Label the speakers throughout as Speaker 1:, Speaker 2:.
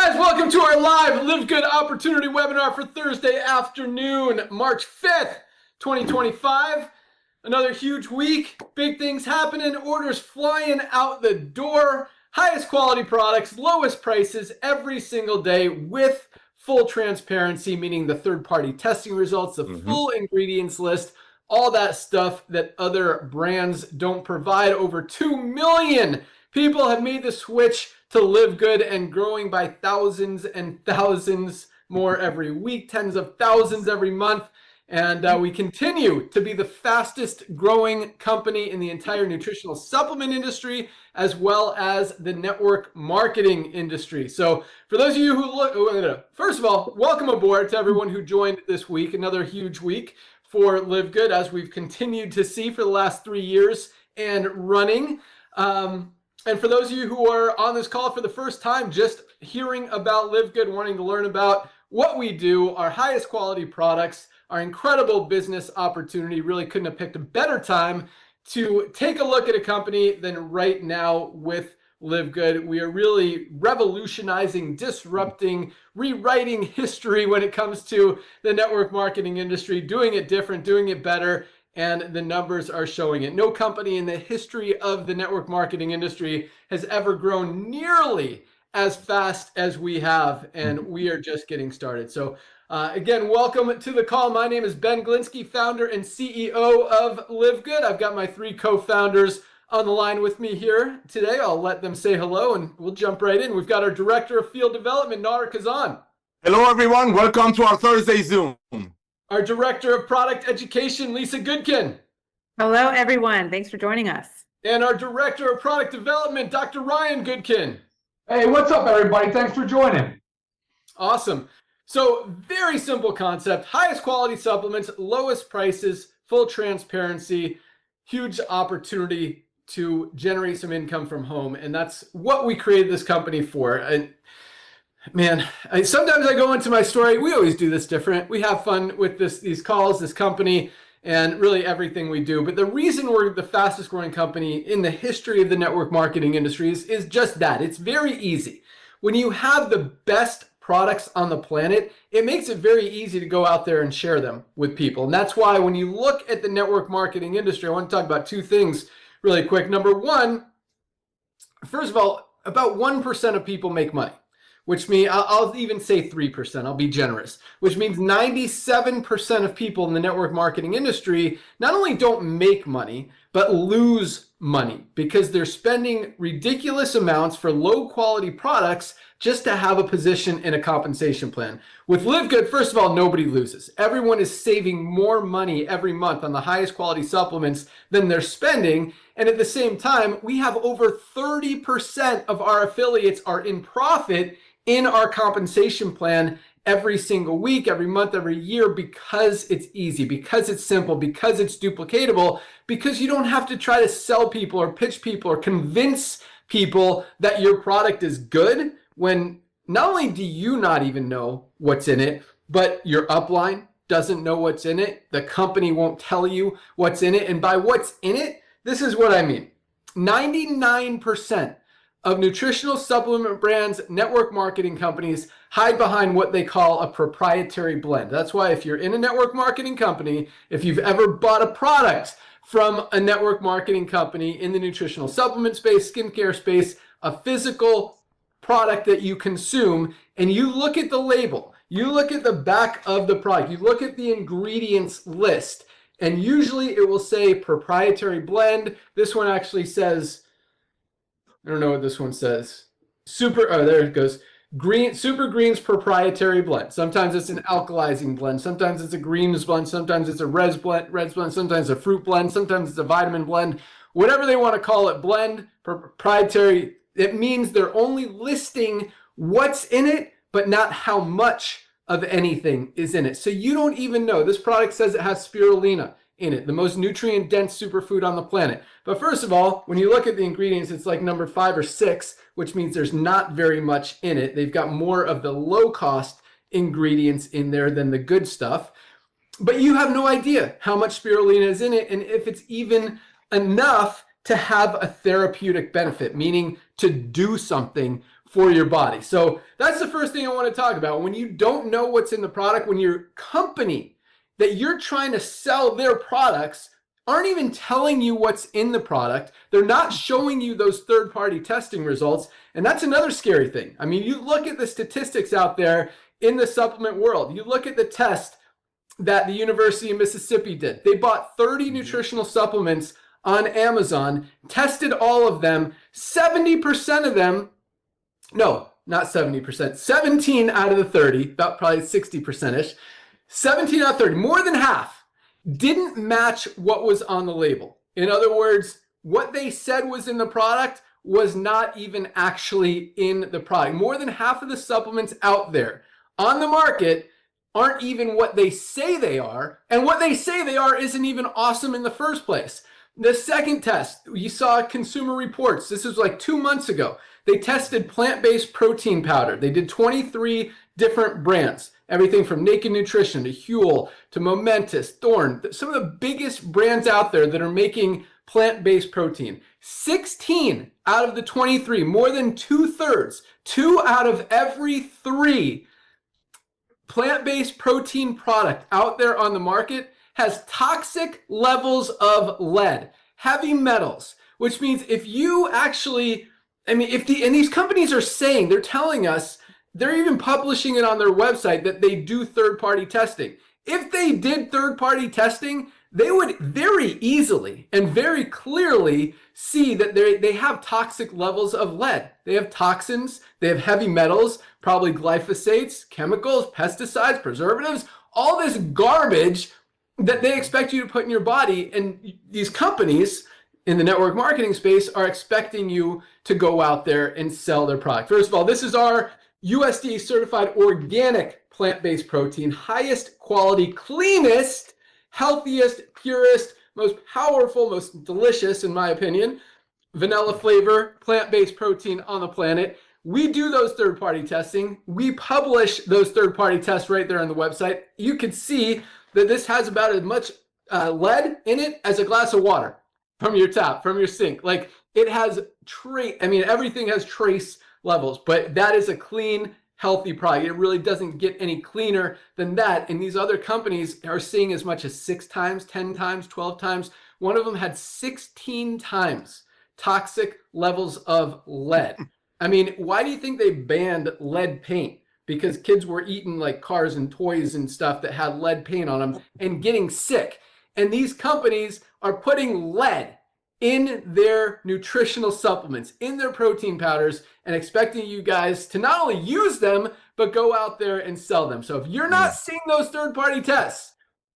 Speaker 1: Guys, welcome to our live LiveGood opportunity webinar for Thursday afternoon, March 5th, 2025. Another huge week, big things happening, orders flying out the door, highest quality products, lowest prices every single day with full transparency, meaning the third-party testing results, the full ingredients list, all that stuff that other brands don't provide. Over 2 million people have made the switch to LiveGood and growing by thousands and thousands more every week, tens of thousands every month. And we continue to be the fastest growing company in the entire nutritional supplement industry, as well as the network marketing industry. So for those of you who look, first of all, welcome aboard to everyone who joined this week. Another huge week for LiveGood, as we've continued to see for the last 3 years and running. And for those of you who are on this call for the first time, just hearing about LiveGood, wanting to learn about what we do, our highest quality products, our incredible business opportunity, really couldn't have picked a better time to take a look at a company than right now with LiveGood. We are really revolutionizing, disrupting, rewriting history when it comes to the network marketing industry, doing it different, doing it better. And the numbers are showing it. No company in the history of the network marketing industry has ever grown nearly as fast as we have, and we are just getting started. So again, welcome to the call. My name is Ben Glinsky, founder and CEO of LiveGood. I've got my 3 co-founders on the line with me here today. I'll let them say hello, and we'll jump right in. We've got our Director of Field Development, Nader Kazan.
Speaker 2: Hello, everyone. Welcome to our Thursday Zoom.
Speaker 1: Our Director of Product Education, Lisa Goodkin.
Speaker 3: Hello, everyone. Thanks for joining us.
Speaker 1: And our Director of Product Development, Dr. Ryan Goodkin.
Speaker 4: Hey, what's up, everybody? Thanks for joining.
Speaker 1: Awesome. So very simple concept, highest quality supplements, lowest prices, full transparency, huge opportunity to generate some income from home. And that's what we created this company for. And man, sometimes I go into my story. We always do this different. We have fun with these calls, this company, and really everything we do. But the reason we're the fastest growing company in the history of the network marketing industries is just that. It's very easy. When you have the best products on the planet, it makes it very easy to go out there and share them with people. And that's why when you look at the network marketing industry, I want to talk about 2 things really quick. Number one, first of all, about 1% of people make money, which means I'll even say 3%, I'll be generous, which means 97% of people in the network marketing industry not only don't make money, but lose money because they're spending ridiculous amounts for low quality products just to have a position in a compensation plan. With LiveGood, first of all, nobody loses. Everyone is saving more money every month on the highest quality supplements than they're spending. And at the same time, we have over 30% of our affiliates are in profit in our compensation plan every single week, every month, every year, because it's easy, because it's simple, because it's duplicatable, because you don't have to try to sell people or pitch people or convince people that your product is good when not only do you not even know what's in it, but your upline doesn't know what's in it. The company won't tell you what's in it. And by what's in it, this is what I mean. 99% of nutritional supplement brands, network marketing companies hide behind what they call a proprietary blend. That's why if you're in a network marketing company, if you've ever bought a product from a network marketing company in the nutritional supplement space, skincare space, a physical product that you consume, and you look at the label, you look at the back of the product, you look at the ingredients list, and usually it will say proprietary blend. This one actually says, I don't know what this one says. There it goes. Super Greens proprietary blend. Sometimes it's an alkalizing blend. Sometimes it's a greens blend. Sometimes it's a reds blend. Sometimes a fruit blend. Sometimes it's a vitamin blend. Whatever they want to call it, blend, proprietary. It means they're only listing what's in it, but not how much of anything is in it. So you don't even know. This product says it has spirulina in it, the most nutrient-dense superfood on the planet. But first of all, when you look at the ingredients, it's like number 5 or 6, which means there's not very much in it. They've got more of the low-cost ingredients in there than the good stuff. But you have no idea how much spirulina is in it and if it's even enough to have a therapeutic benefit, meaning to do something for your body. So that's the first thing I want to talk about. When you don't know what's in the product, when your company that you're trying to sell their products aren't even telling you what's in the product, they're not showing you those third-party testing results, and that's another scary thing. I mean, you look at the statistics out there in the supplement world. You look at the test that the University of Mississippi did. They bought 30 nutritional supplements on Amazon, tested all of them. 70% of them, no, not 70%, 17 out of the 30, about probably 60%-ish, 17 out of 30, more than half, didn't match what was on the label. In other words, what they said was in the product was not even actually in the product. More than half of the supplements out there on the market aren't even what they say they are, and what they say they are isn't even awesome in the first place. The second test, you saw Consumer Reports. This was like 2 months ago. They tested plant-based protein powder. They did 23 different brands, everything from Naked Nutrition to Huel to Momentous, Thorne, some of the biggest brands out there that are making plant-based protein. 16 out of the 23, more than 2/3, 2 out of every 3 plant-based protein product out there on the market has toxic levels of lead, heavy metals, which means if you actually, and these companies are saying, they're telling us, they're even publishing it on their website that they do third-party testing. If they did third-party testing, they would very easily and very clearly see that they have toxic levels of lead. They have toxins, they have heavy metals, probably glyphosates, chemicals, pesticides, preservatives, all this garbage that they expect you to put in your body. And these companies in the network marketing space are expecting you to go out there and sell their product. First of all, this is our USDA certified organic plant-based protein, highest quality, cleanest, healthiest, purest, most powerful, most delicious, in my opinion, vanilla flavor, plant-based protein on the planet. We do those third-party testing. We publish those third-party tests right there on the website. You can see that this has about as much lead in it as a glass of water from your tap, from your sink. Like, it has everything has trace levels, but that is a clean, healthy product. It really doesn't get any cleaner than that. And these other companies are seeing as much as 6 times, 10 times, 12 times. One of them had 16 times toxic levels of lead. I mean, why do you think they banned lead paint? Because kids were eating like cars and toys and stuff that had lead paint on them and getting sick. And these companies are putting lead in their nutritional supplements, in their protein powders, and expecting you guys to not only use them, but go out there and sell them. So if you're not seeing those third-party tests,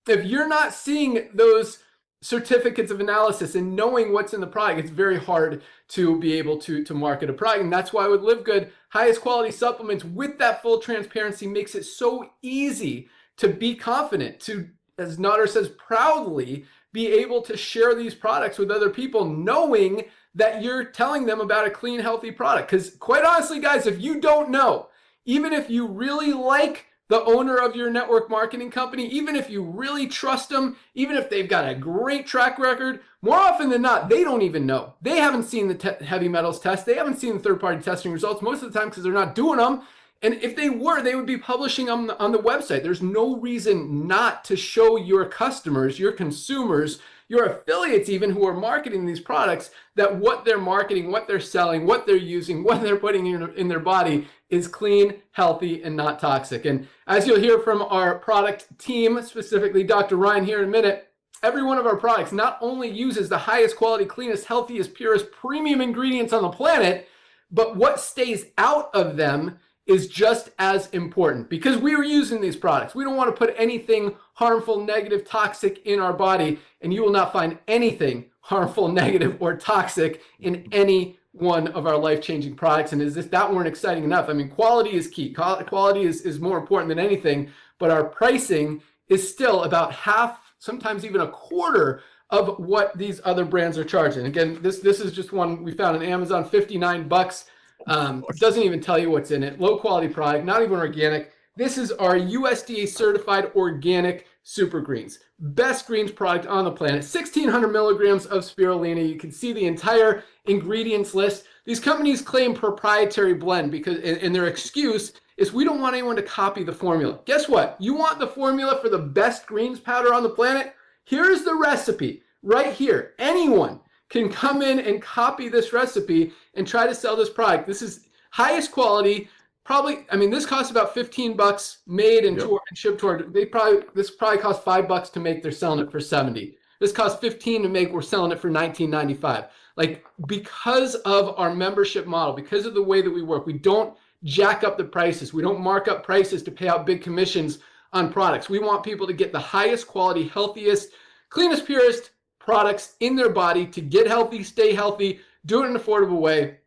Speaker 1: if you're not seeing those certificates of analysis and knowing what's in the product, it's very hard to be able to market a product. And that's why with LiveGood, highest quality supplements with that full transparency makes it so easy to be confident, to, as Nader says, proudly be able to share these products with other people, knowing that you're telling them about a clean, healthy product. Because quite honestly, guys, if you don't know, even if you really like the owner of your network marketing company, even if you really trust them, even if they've got a great track record, more often than not, they don't even know. They haven't seen the heavy metals test. They haven't seen the third-party testing results most of the time because they're not doing them. And if they were, they would be publishing on the website. There's no reason not to show your customers, your consumers, your affiliates even who are marketing these products, that what they're marketing, what they're selling, what they're using, what they're putting in their body is clean, healthy, and not toxic. And as you'll hear from our product team, specifically Dr. Ryan here in a minute, every one of our products not only uses the highest quality, cleanest, healthiest, purest, premium ingredients on the planet, but what stays out of them is just as important, because we are using these products. We don't want to put anything harmful, negative, toxic in our body, and you will not find anything harmful, negative, or toxic in any one of our life-changing products. And as if that weren't exciting enough, I mean, quality is key. Quality is more important than anything, but our pricing is still about half, sometimes even a quarter of what these other brands are charging. Again, this is just one we found on Amazon, $59. Doesn't even tell you what's in it. Low quality product, not even organic. This is our USDA certified organic super greens. Best greens product on the planet. 1,600 milligrams of spirulina. You can see the entire ingredients list. These companies claim proprietary blend because, and their excuse is we don't want anyone to copy the formula. Guess what? You want the formula for the best greens powder on the planet? Here's the recipe right here. Anyone can come in and copy this recipe and try to sell this product. This is highest quality. Probably, I mean, this costs about $15 made and, and shipped to our, this probably costs $5 to make. They're selling it for 70. This costs 15 to make. We're selling it for 19.95. Like, because of our membership model, because of the way that we work, we don't jack up the prices. We don't mark up prices to pay out big commissions on products. We want people to get the highest quality, healthiest, cleanest, purest products in their body to get healthy, stay healthy, do it in an affordable way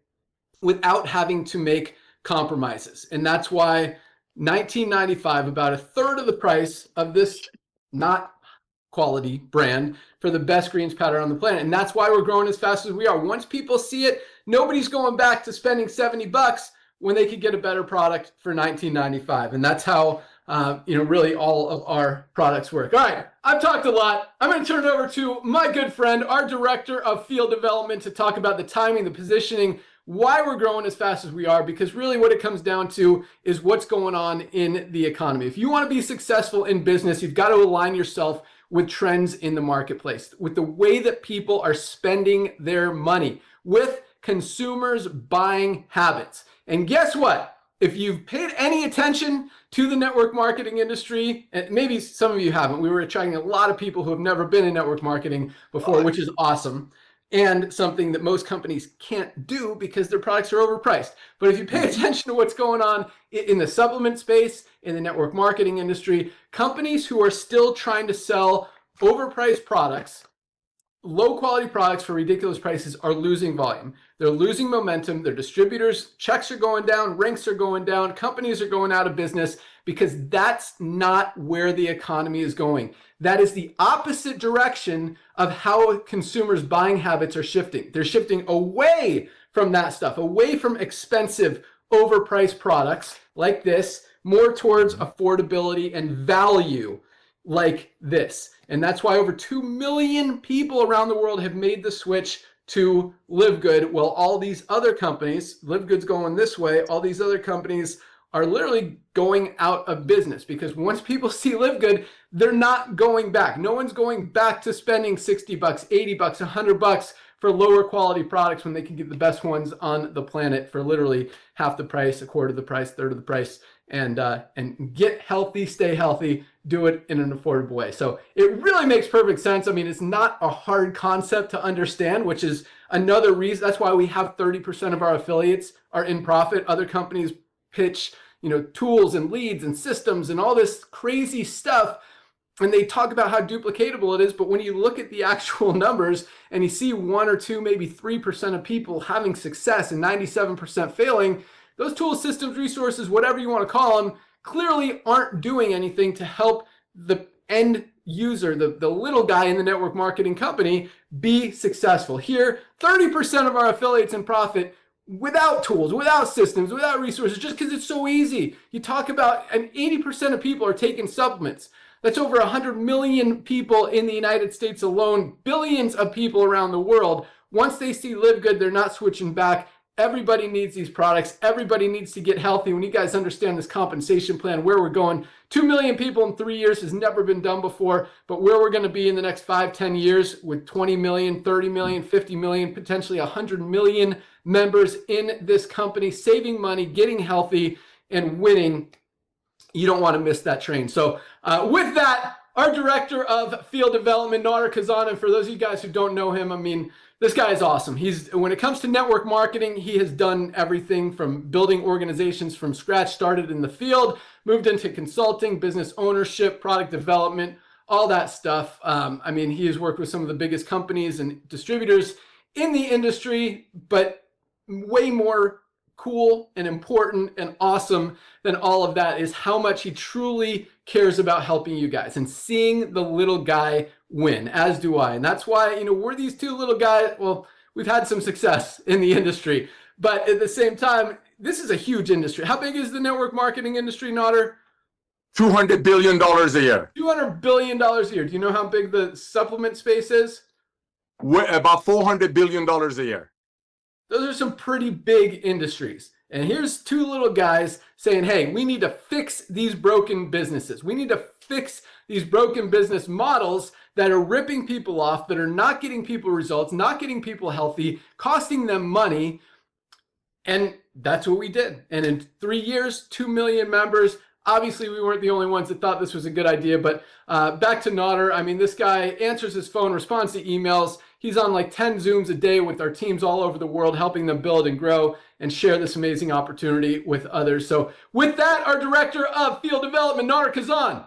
Speaker 1: without having to make compromises. And that's why $19.95, about a third of the price of this not quality brand for the best greens powder on the planet. And that's why we're growing as fast as we are. Once people see it, nobody's going back to spending $70 when they could get a better product for $19.95. And that's how really all of our products work. All right, I've talked a lot. I'm going to turn it over to my good friend, our director of field development, to talk about the timing, the positioning, why we're growing as fast as we are, because really what it comes down to is what's going on in the economy. If you want to be successful in business, you've got to align yourself with trends in the marketplace, with the way that people are spending their money, with consumers' buying habits. And guess what? If you've paid any attention to the network marketing industry, and maybe some of you haven't, we were attracting a lot of people who have never been in network marketing before, which is awesome, and something that most companies can't do because their products are overpriced. But if you pay attention to what's going on in the supplement space, in the network marketing industry, companies who are still trying to sell overpriced products, low quality products for ridiculous prices, are losing volume. They're losing momentum. Their distributors' checks are going down, ranks are going down, companies are going out of business, because that's not where the economy is going. That is the opposite direction of how consumers' buying habits are shifting. They're shifting away from that stuff, away from expensive, overpriced products like this, more towards affordability and value like this. And that's why over 2 million people around the world have made the switch to LiveGood. Well, all these other companies, LiveGood's going this way, all these other companies are literally going out of business, because once people see LiveGood, they're not going back. No one's going back to spending $60, $80, $100 for lower quality products when they can get the best ones on the planet for literally half the price, a quarter of the price, third of the price, and get healthy, stay healthy, do it in an affordable way. So it really makes perfect sense. I mean, it's not a hard concept to understand, which is another reason. That's why we have 30% of our affiliates are in profit. Other companies pitch, tools and leads and systems and all this crazy stuff, and they talk about how duplicatable it is. But when you look at the actual numbers and you see 1 or 2, maybe 3% of people having success and 97% failing, those tools, systems, resources, whatever you want to call them, clearly aren't doing anything to help the end user, the little guy in the network marketing company, be successful. Here, 30% of our affiliates in profit without tools, without systems, without resources, just because it's so easy. You talk about, and 80% of people are taking supplements. That's over 100 million people in the United States alone, billions of people around the world. Once they see LiveGood, they're not switching back. Everybody needs these products. Everybody needs to get healthy. When you guys understand this compensation plan, where we're going, 2 million people in 3 years has never been done before, but where we're going to be in the next 5, 10 years with 20 million, 30 million, 50 million, potentially 100 million members in this company, saving money, getting healthy, and winning. You don't want to miss that train. So with that, our director of field development, Nader Kazan, and for those of you guys who don't know him, I mean, this guy is awesome. When it comes to network marketing, he has done everything from building organizations from scratch, started in the field, moved into consulting, business ownership, product development, all that stuff. I mean, he has worked with some of the biggest companies and distributors in the industry, but way more cool and important and awesome than all of that is how much he truly cares about helping you guys and seeing the little guy win, as do I. And that's why, we're these two little guys. Well, we've had some success in the industry, but at the same time, this is a huge industry. How big is the network marketing industry, Nader?
Speaker 2: $200 billion a year.
Speaker 1: $200 billion a year. Do you know how big the supplement space is?
Speaker 2: About $400 billion a year.
Speaker 1: Those are some pretty big industries. And here's two little guys saying, hey, we need to fix these broken businesses. We need to fix these broken business models that are ripping people off, that are not getting people results, not getting people healthy, costing them money. And that's what we did. And in 3 years, 2 million members. Obviously, we weren't the only ones that thought this was a good idea, but back to Nodder. I mean, this guy answers his phone, responds to emails. He's on like 10 Zooms a day with our teams all over the world, helping them build and grow and share this amazing opportunity with others. So with that, our Director of Field Development, Nodder Kazan.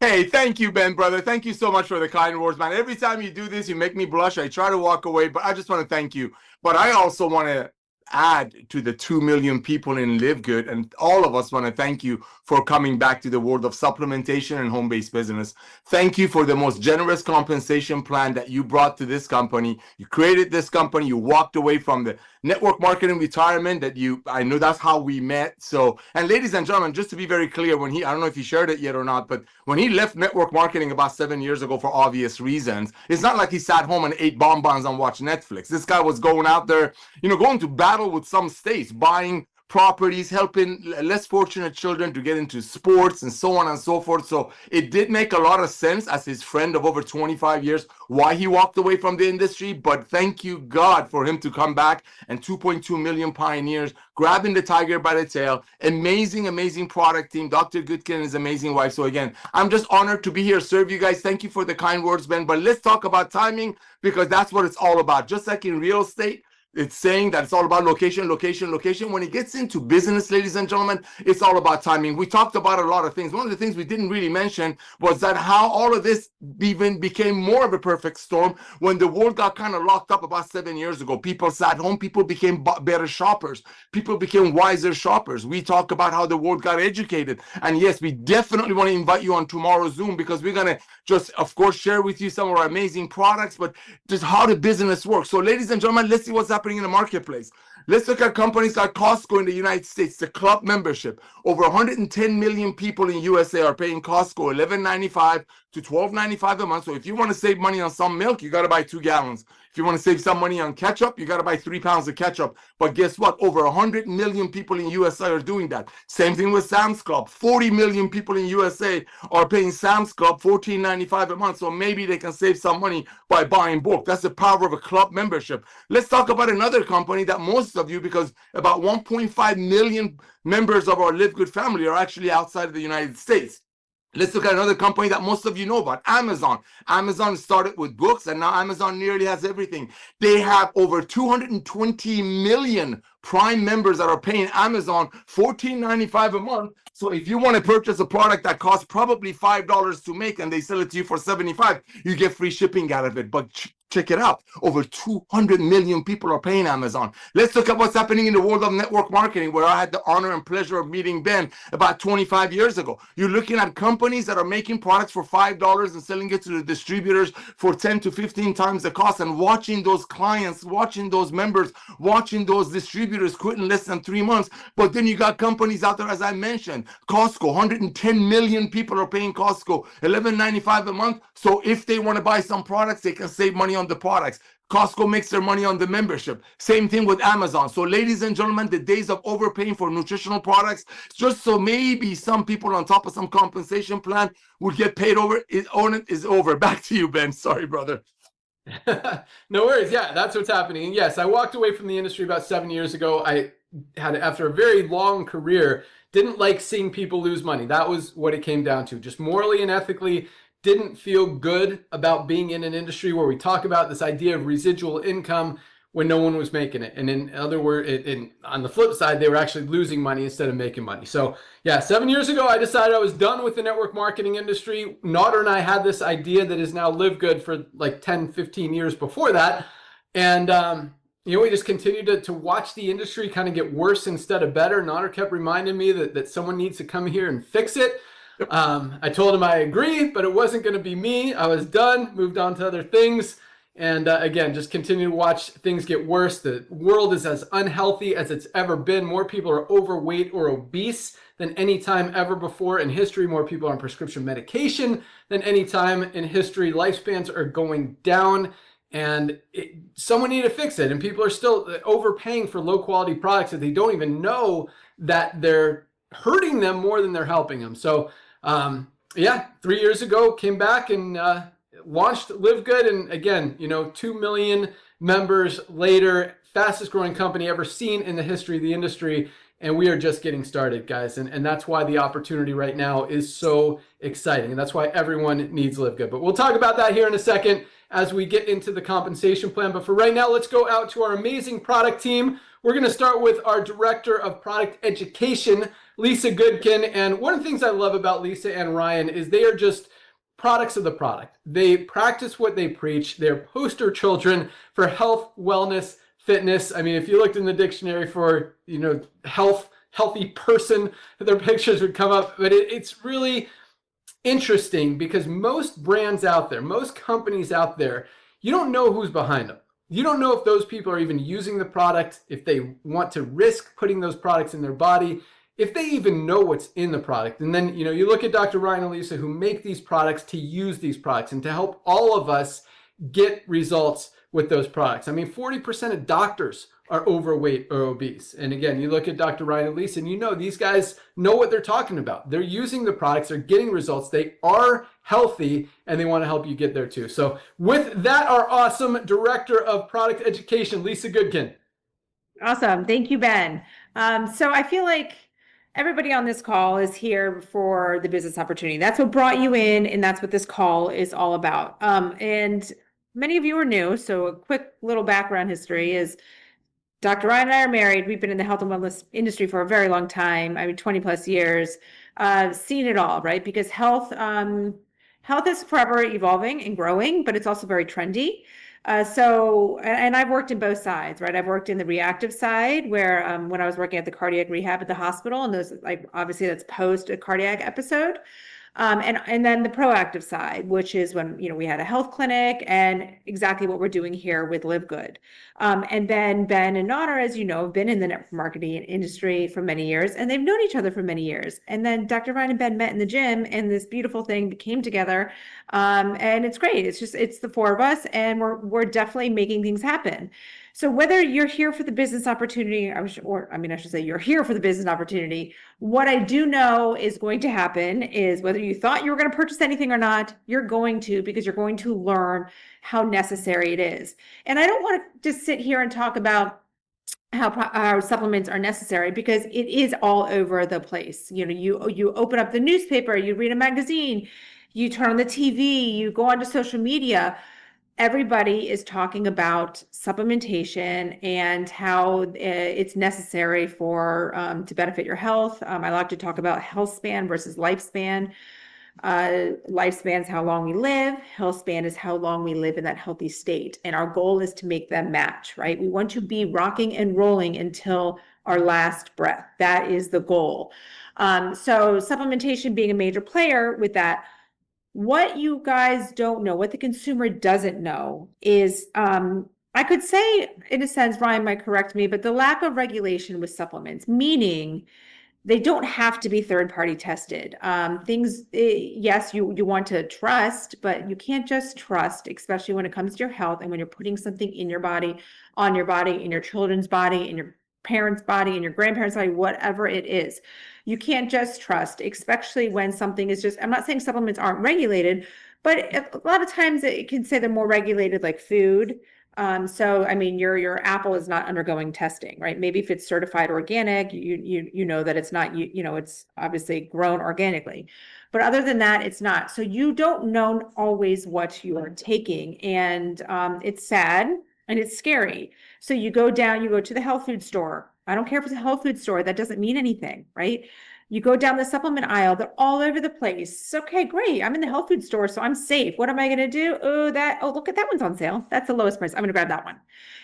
Speaker 2: Hey, thank you, Ben, brother. Thank you so much for the kind words, man. Every time you do this, you make me blush. I try to walk away, but I just want to thank you. But I also want to add to the 2 million people in LiveGood, and all of us want to thank you for coming back to the world of supplementation and home-based business. Thank you for the most generous compensation plan that you brought to this company. You created this company. You walked away from the network marketing retirement that I know that's how we met. So, and ladies and gentlemen, just to be very clear, when I don't know if he shared it yet or not, but when he left network marketing about 7 years ago for obvious reasons, it's not like he sat home and ate bonbons and watched Netflix. This guy was going out there, going to battle with some states, buying properties, helping less fortunate children to get into sports and so on and so forth. So it did make a lot of sense as his friend of over 25 years why he walked away from the industry. But thank you, God, for him to come back and 2.2 million pioneers grabbing the tiger by the tail. Amazing, amazing product team. Dr. Goodkin and his amazing wife. So again, I'm just honored to be here, serve you guys. Thank you for the kind words, Ben. But let's talk about timing, because that's what it's all about. Just like in real estate, it's saying that it's all about location, location, location. When it gets into business, ladies and gentlemen, it's all about timing. We talked about a lot of things. One of the things we didn't really mention was that how all of this even became more of a perfect storm when the world got kind of locked up about 7 years ago. People sat home. People became better shoppers. People became wiser shoppers. We talk about how the world got educated. And yes, we definitely want to invite you on tomorrow's Zoom, because we're going to just, of course, share with you some of our amazing products, but just how the business works. So ladies and gentlemen, let's see what's happening in the marketplace. Let's look at companies like Costco in the United States, the club membership. Over 110 million people in USA are paying Costco $11.95 to $12.95 a month. So if you want to save money on some milk, you got to buy 2 gallons. If you want to save some money on ketchup, you got to buy 3 pounds of ketchup. But guess what? Over 100 million people in USA are doing that. Same thing with Sam's Club. 40 million people in USA are paying Sam's Club $14.95 a month. So maybe they can save some money by buying bulk. That's the power of a club membership. Let's talk about another company that most of you, because about 1.5 million members of our LiveGood family are actually outside of the United States. Let's look at another company that most of you know about, Amazon. Amazon started with books, and now Amazon nearly has everything. They have over 220 million Prime members that are paying Amazon $14.95 a month. So if you want to purchase a product that costs probably $5 to make and they sell it to you for $75, you get free shipping out of it. But check it out. Over 200 million people are paying Amazon. Let's look at what's happening in the world of network marketing, where I had the honor and pleasure of meeting Ben about 25 years ago. You're looking at companies that are making products for $5 and selling it to the distributors for 10 to 15 times the cost, and watching those clients, watching those members, watching those distributors quit in less than 3 months. But then you got companies out there, as I mentioned, Costco, 110 million people are paying Costco $11.95 a month. So if they want to buy some products, they can save money on the products. Costco makes their money on the membership. Same thing with Amazon. So ladies and gentlemen, the days of overpaying for nutritional products, just so maybe some people on top of some compensation plan would get paid over, is over. Back to you, Ben. Sorry, brother.
Speaker 1: No worries. Yeah, that's what's happening. And yes, I walked away from the industry about 7 years ago. I had, after a very long career, didn't like seeing people lose money. That was what it came down to. Just morally and ethically, didn't feel good about being in an industry where we talk about this idea of residual income when no one was making it. And in other words, on the flip side, they were actually losing money instead of making money. So yeah, 7 years ago, I decided I was done with the network marketing industry. Nodder and I had this idea that is now LiveGood for like 10, 15 years before that. And, we just continued to watch the industry kind of get worse instead of better. Nodder kept reminding me that someone needs to come here and fix it. I told him I agree, but it wasn't going to be me. I was done, moved on to other things. And again, just continue to watch things get worse. The world is as unhealthy as it's ever been. More people are overweight or obese than any time ever before in history. More people are on prescription medication than any time in history. Lifespans are going down. and someone needed to fix it. And people are still overpaying for low quality products that they don't even know that they're hurting them more than they're helping them. So yeah, 3 years ago, came back and launched LiveGood. And again, 2 million members later, fastest growing company ever seen in the history of the industry. And we are just getting started, guys. And that's why the opportunity right now is so exciting. And that's why everyone needs LiveGood. But we'll talk about that here in a second as we get into the compensation plan. But for right now, let's go out to our amazing product team. We're going to start with our Director of Product Education, Lisa Goodkin. And one of the things I love about Lisa and Ryan is they are just products of the product. They practice what they preach. They're poster children for health, wellness, fitness. I mean, if you looked in the dictionary for, healthy person, their pictures would come up. But it's really interesting because most brands out there, most companies out there, you don't know who's behind them. You don't know if those people are even using the product, if they want to risk putting those products in their body, if they even know what's in the product. And then, you look at Dr. Ryan and Lisa who make these products to use these products and to help all of us get results with those products. I mean, 40% of doctors are overweight or obese. And again, you look at Dr. Ryan and Lisa and these guys know what they're talking about. They're using the products, they're getting results, they are healthy, and they want to help you get there too. So with that, our awesome Director of Product Education, Lisa Goodkin.
Speaker 3: Awesome. Thank you, Ben. So I feel like everybody on this call is here for the business opportunity. That's what brought you in, and that's what this call is all about. And many of you are new, so a quick little background history is Dr. Ryan and I are married. We've been in the health and wellness industry for a very long time. 20 plus years, seen it all, right? Because health is forever evolving and growing, but it's also very trendy. And I've worked in both sides, right? I've worked in the reactive side where, when I was working at the cardiac rehab at the hospital, and those, obviously that's post a cardiac episode. And then the proactive side, which is when, we had a health clinic and exactly what we're doing here with LiveGood. And then Ben and Nana, as you know, have been in the network marketing industry for many years, and they've known each other for many years. And then Dr. Ryan and Ben met in the gym, and this beautiful thing came together. And it's great. It's the four of us, and we're definitely making things happen. So whether you're here for the business opportunity, I should say you're here for the business opportunity. What I do know is going to happen is whether you thought you were going to purchase anything or not, you're going to, because you're going to learn how necessary it is. And I don't want to just sit here and talk about how supplements are necessary, because it is all over the place. You open up the newspaper, you read a magazine, you turn on the TV, you go onto social media. Everybody is talking about supplementation and how it's necessary for to benefit your health. I like to talk about health span versus lifespan. Lifespan is how long we live. Health span is how long we live in that healthy state. And our goal is to make them match, right? We want to be rocking and rolling until our last breath. That is the goal. So supplementation being a major player with that. What you guys don't know, what the consumer doesn't know is, I could say, in a sense, Ryan might correct me, but the lack of regulation with supplements, meaning they don't have to be third-party tested. Yes, you want to trust, but you can't just trust, especially when it comes to your health and when you're putting something in your body, on your body, in your children's body, in your parents' body, in your grandparents' body, whatever it is. You can't just trust, especially when something is just, I'm not saying supplements aren't regulated, but a lot of times it can say they're more regulated, like food. Your apple is not undergoing testing, right? Maybe if it's certified organic, you know that it's not, it's obviously grown organically. But other than that, it's not. So you don't know always what you are taking. And it's sad and it's scary. So you go to the health food store. I don't care if it's a health food store, that doesn't mean anything, right? You go down the supplement aisle, they're all over the place. Okay, great. I'm in the health food store, so I'm safe. What am I going to do? Look at that one's on sale. That's the lowest price. I'm going to grab that one.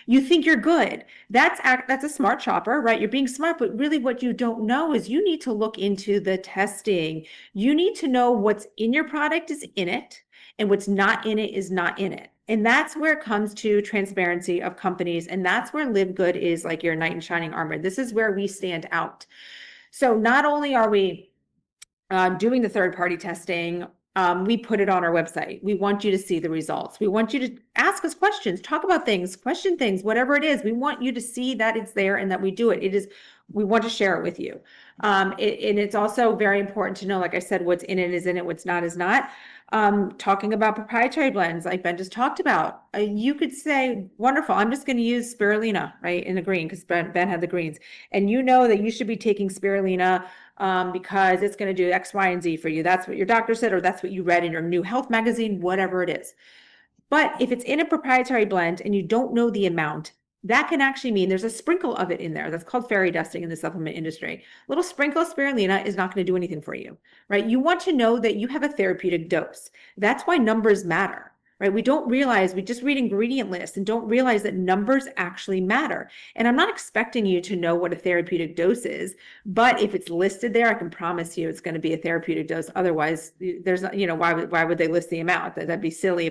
Speaker 3: You think you're good. That's a smart shopper, right? You're being smart, but really what you don't know is you need to look into the testing. You need to know what's in your product is in it, and what's not in it is not in it. And that's where it comes to transparency of companies. And that's where LiveGood is like your knight in shining armor. This is where we stand out. So not only are we doing the third-party testing, We put it on our website. We want you to see the results. We want you to ask us questions, talk about things, question things, whatever it is. We want you to see that it's there and that we do it. We want to share it with you. And it's also very important to know, like I said, what's in it is in it, what's not is not. Talking about proprietary blends, like Ben just talked about, you could say, wonderful, I'm just going to use spirulina, right, in the green, because Ben had the greens. And you know that you should be taking spirulina because it's going to do X, Y, and Z for you. That's what your doctor said, or that's what you read in your new health magazine, whatever it is. But if it's in a proprietary blend and you don't know the amount, that can actually mean there's a sprinkle of it in there. That's called fairy dusting in the supplement industry. A little sprinkle of spirulina is not going to do anything for you, right? You want to know that you have a therapeutic dose. That's why numbers matter, right? We don't realize, we just read ingredient lists and don't realize that numbers actually matter. And I'm not expecting you to know what a therapeutic dose is, but if it's listed there, I can promise you it's going to be a therapeutic dose. Otherwise, there's, why would they list the amount? That'd be silly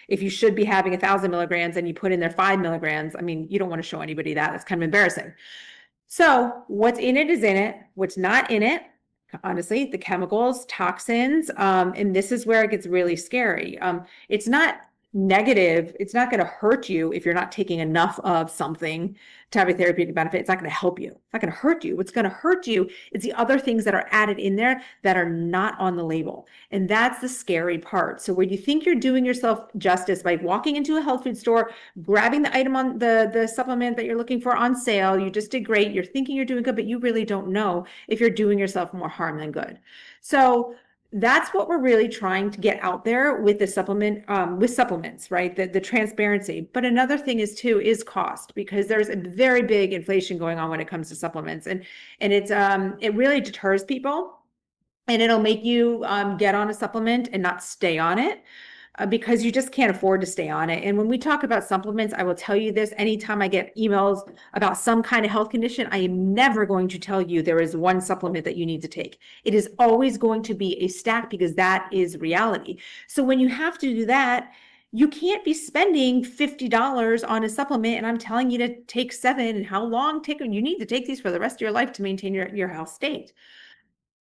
Speaker 3: if you should be having 1,000 milligrams and you put in there 5 milligrams. I mean, you don't want to show anybody that. That's kind of embarrassing. So what's in it is in it. What's not in it, honestly, the chemicals, toxins, and this is where it gets really scary. It's not negative. It's not going to hurt you if you're not taking enough of something to have a therapeutic benefit. It's not going to help you. It's not going to hurt you. What's going to hurt you is the other things that are added in there that are not on the label. And that's the scary part. So when you think you're doing yourself justice by walking into a health food store, grabbing the item on the supplement that you're looking for on sale, you just did great. You're thinking you're doing good, but you really don't know if you're doing yourself more harm than good. So that's what we're really trying to get out there with the supplement, with supplements, right? The transparency. But another thing is cost, because there's a very big inflation going on when it comes to supplements, and it really deters people, and it'll make you get on a supplement and not stay on it. Because you just can't afford to stay on it. And when we talk about supplements, I will tell you this, anytime I get emails about some kind of health condition, I am never going to tell you there is one supplement that you need to take. It is always going to be a stack, because that is reality. So when you have to do that, you can't be spending $50 on a supplement and I'm telling you to take 7, and how long you need to take these for the rest of your life to maintain your health state.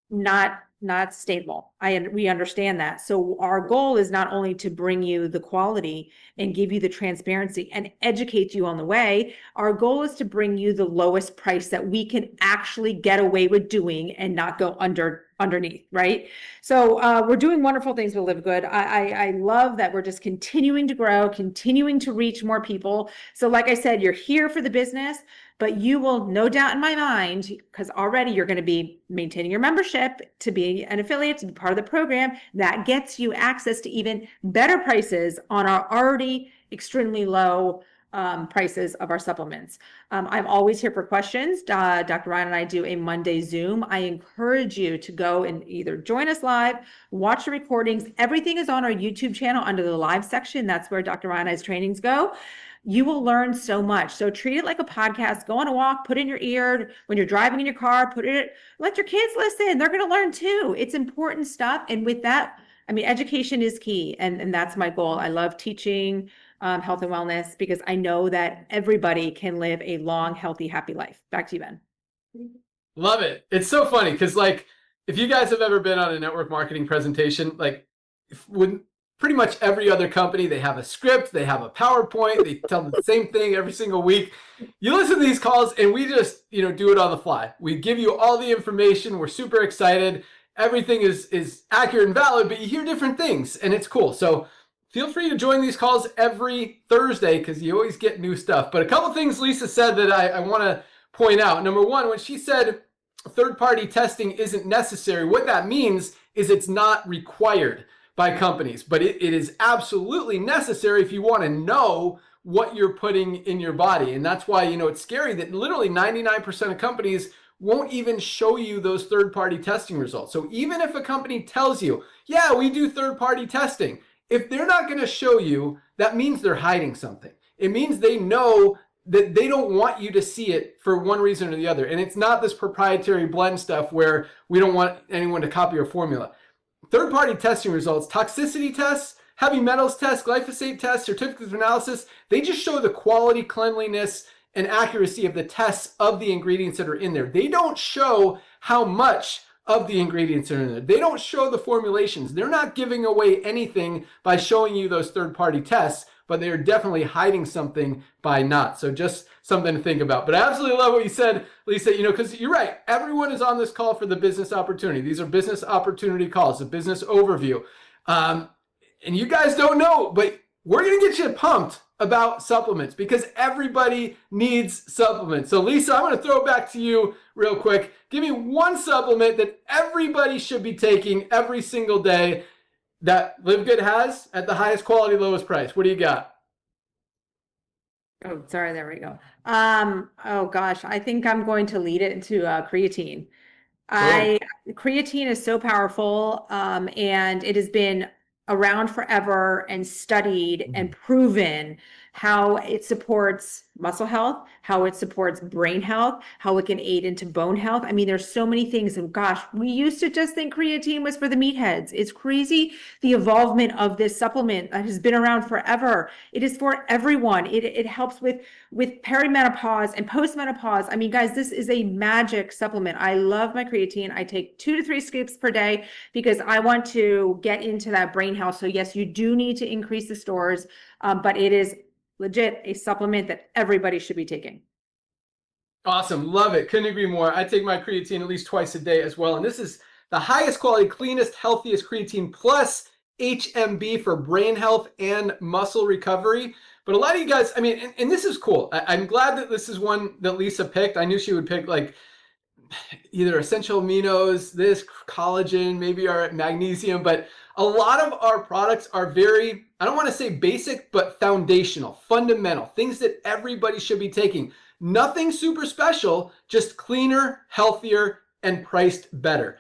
Speaker 3: Not stable. We understand that. So our goal is not only to bring you the quality and give you the transparency and educate you on the way. Our goal is to bring you the lowest price that we can actually get away with doing and not go underneath, right? So we're doing wonderful things with LiveGood. I love that we're just continuing to grow, continuing to reach more people. So like I said, you're here for the business, but you will, no doubt in my mind, because already you're going to be maintaining your membership to be an affiliate, to be part of the program, that gets you access to even better prices on our already extremely low prices of our supplements. I'm always here for questions. Dr. Ryan and I do a Monday Zoom. I encourage you to go and either join us live, watch the recordings. Everything is on our YouTube channel under the live section. That's where Dr. Ryan and I's trainings go. You will learn so much. So treat it like a podcast. Go on a walk, put it in your ear. When you're driving in your car, let your kids listen. They're going to learn too. It's important stuff. And with that, I mean, education is key. And that's my goal. I love teaching health and wellness, because I know that everybody can live a long, healthy, happy life. Back to you, Ben.
Speaker 1: Love it. It's so funny because, like, if you guys have ever been on a network marketing presentation, like, when pretty much every other company, they have a script, they have a PowerPoint, they tell the same thing every single week. You listen to these calls and we just, do it on the fly. We give you all the information. We're super excited. Everything is accurate and valid, but you hear different things and it's cool. So feel free to join these calls every Thursday because you always get new stuff. But a couple things Lisa said that I want to point out. Number one, when she said third-party testing isn't necessary, what that means is it's not required by companies, but it is absolutely necessary if you want to know what you're putting in your body. And that's why, it's scary that literally 99% of companies won't even show you those third-party testing results. So even if a company tells you, yeah, we do third-party testing, if they're not going to show you, that means they're hiding something. It means they know that they don't want you to see it for one reason or the other. And it's not this proprietary blend stuff where we don't want anyone to copy our formula. Third-party testing results, toxicity tests, heavy metals tests, glyphosate tests, certificates of analysis, they just show the quality, cleanliness, and accuracy of the tests of the ingredients that are in there. They don't show how much of the ingredients that are in there. They don't show the formulations. They're not giving away anything by showing you those third-party tests, but they're definitely hiding something by not. So just something to think about. But I absolutely love what you said, Lisa, because you're right. Everyone is on this call for the business opportunity. These are business opportunity calls, a business overview. And you guys don't know, but we're going to get you pumped about supplements because everybody needs supplements. So Lisa, I'm going to throw it back to you real quick. Give me one supplement that everybody should be taking every single day that LiveGood has at the highest quality, lowest price. What do you got?
Speaker 3: Oh, sorry, there we go. Oh gosh, I think I'm going to lead it into creatine. Creatine is so powerful, and it has been around forever and studied and proven how it supports muscle health, how it supports brain health, how it can aid into bone health. I mean, there's so many things. And gosh, we used to just think creatine was for the meatheads. It's crazy the evolvement of this supplement that has been around forever. It is for everyone. It helps with perimenopause and postmenopause. I mean, guys, this is a magic supplement. I love my creatine. I take 2 to 3 scoops per day because I want to get into that brain health. So yes, you do need to increase the stores, but it is legit a supplement that everybody should be taking.
Speaker 1: Awesome. Love it. Couldn't agree more. I take my creatine at least twice a day as well. And this is the highest quality, cleanest, healthiest creatine plus HMB for brain health and muscle recovery. But a lot of you guys, I mean, and this is cool. I'm glad that this is one that Lisa picked. I knew she would pick like either essential aminos, this collagen, maybe our magnesium, but a lot of our products are very, I don't want to say basic, but foundational, fundamental, things that everybody should be taking. Nothing super special, just cleaner, healthier, and priced better.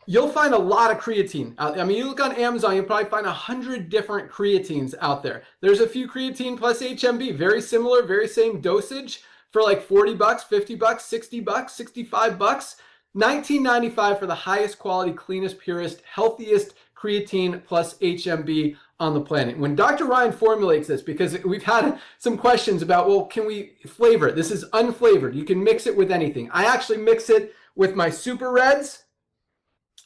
Speaker 1: You'll find a lot of creatine. I mean, you look on Amazon, you'll probably find 100 different creatines out there. There's a few creatine plus HMB, very similar, very same dosage for like 40 bucks, 50 bucks, 60 bucks, 65 bucks, $19.95 for the highest quality, cleanest, purest, healthiest creatine plus HMB on the planet. When Dr. Ryan formulates this, because we've had some questions about, well, can we flavor it? This is unflavored. You can mix it with anything. I actually mix it with my Super Reds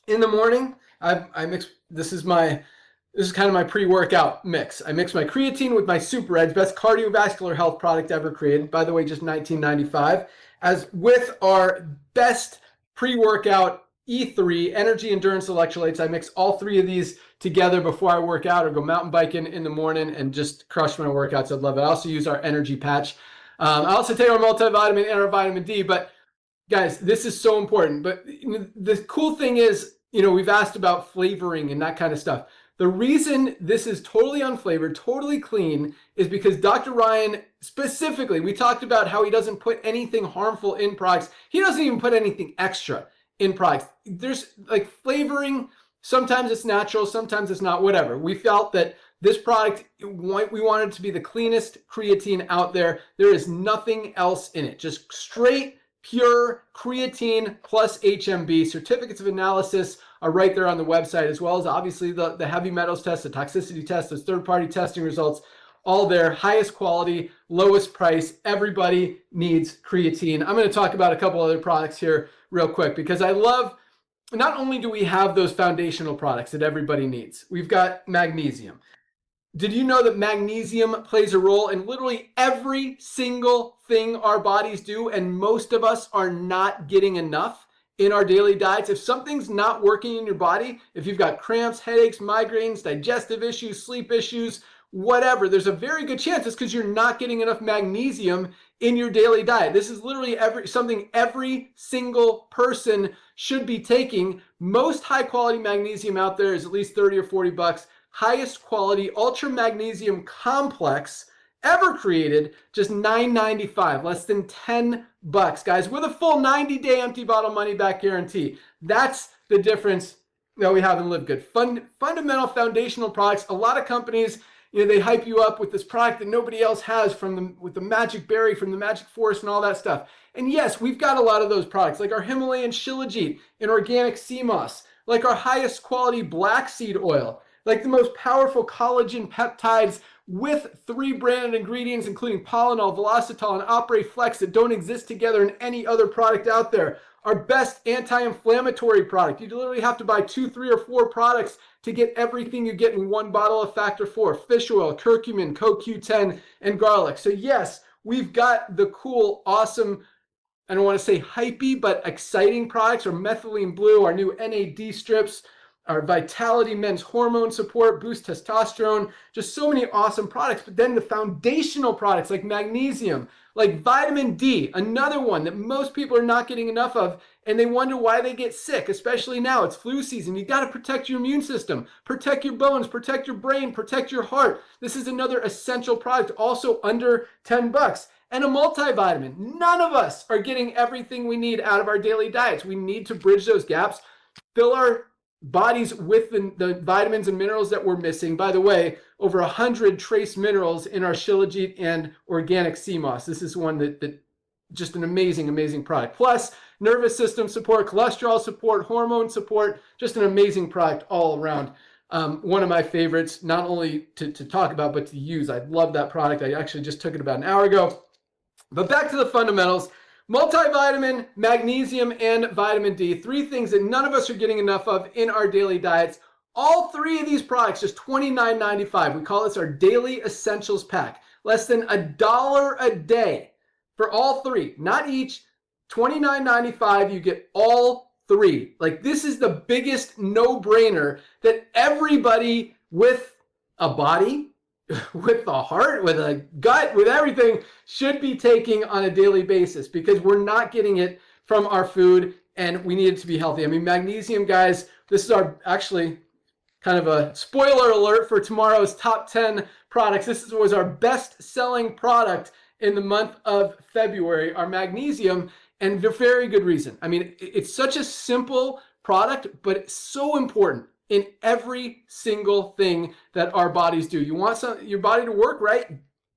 Speaker 1: in the morning. I mix, this is kind of my pre-workout mix. I mix my creatine with my Super Reds, best cardiovascular health product ever created. By the way, just $19.95. As with our best pre-workout E3 energy endurance electrolytes. I mix all 3 of these together before I work out or go mountain biking in the morning and just crush my workouts. I'd love it. I also use our energy patch. I also take our multivitamin and our vitamin D. But guys, this is so important. But the cool thing is, we've asked about flavoring and that kind of stuff. The reason this is totally unflavored, totally clean, is because Dr. Ryan specifically, we talked about how he doesn't put anything harmful in products. He doesn't even put anything extra in products. There's like flavoring, sometimes it's natural, sometimes it's not, whatever. We felt that this product, we wanted it to be the cleanest creatine out there. There is nothing else in it, just straight, pure creatine plus HMB. Certificates of analysis are right there on the website, as well as obviously the heavy metals test, the toxicity test, those third-party testing results, all there, highest quality, lowest price. Everybody needs creatine. I'm going to talk about a couple other products here real quick because I love, not only do we have those foundational products that everybody needs, we've got magnesium. Did you know that magnesium plays a role in literally every single thing our bodies do, and most of us are not getting enough in our daily diets? If something's not working in your body, if you've got cramps, headaches, migraines, digestive issues, sleep issues, whatever, there's a very good chance it's because you're not getting enough magnesium in your daily diet. This is literally something every single person should be taking. Most high quality magnesium out there is at least 30 or 40 bucks. Highest quality ultra magnesium complex ever created, just $9.95, less than 10 bucks, guys, with a full 90-day empty bottle money back guarantee. That's the difference that we have in LiveGood. Fundamental foundational products. A lot of companies, they hype you up with this product that nobody else has with the magic berry from the magic forest and all that stuff. And yes, we've got a lot of those products, like our Himalayan Shilajit and organic sea moss, like our highest quality black seed oil, like the most powerful collagen peptides with 3 branded ingredients, including Polynol, Velocitol, and Opre Flex that don't exist together in any other product out there. our best anti-inflammatory product. You literally have to buy 2, 3, or 4 products to get everything you get in one bottle of Factor 4, fish oil, curcumin, CoQ10, and garlic. So yes, we've got the cool, awesome, I don't want to say hypey, but exciting products, our methylene blue, our new NAD strips, our Vitality men's hormone support, boost testosterone, just so many awesome products. But then the foundational products like magnesium, like vitamin D, another one that most people are not getting enough of, and they wonder why they get sick, especially now. It's flu season. You got to protect your immune system, protect your bones, protect your brain, protect your heart. This is another essential product, also under $10. And a multivitamin. None of us are getting everything we need out of our daily diets. We need to bridge those gaps, fill our bodies with the vitamins and minerals that we're missing. By the way, over 100 trace minerals in our Shilajit and organic sea moss. This is one that just an amazing, amazing product. Plus nervous system support, cholesterol support, hormone support, just an amazing product all around. One of my favorites, not only to talk about, but to use. I love that product. I actually just took it about an hour ago. But back to the fundamentals. Multivitamin, magnesium, and vitamin D, 3 things that none of us are getting enough of in our daily diets. All 3 of these products, just $29.95. We call this our Daily Essentials Pack. Less than $1 a day for all 3, not each. $29.95, you get all 3. Like, this is the biggest no-brainer that everybody with a body, with the heart, with a gut, with everything, should be taking on a daily basis, because we're not getting it from our food and we need it to be healthy. I mean, magnesium, guys, this is our, actually, kind of a spoiler alert for tomorrow's top 10 products. This was our best-selling product in the month of February, our magnesium, and for very good reason. I mean, it's such a simple product, but it's so important in every single thing that our bodies do. You want your body to work right?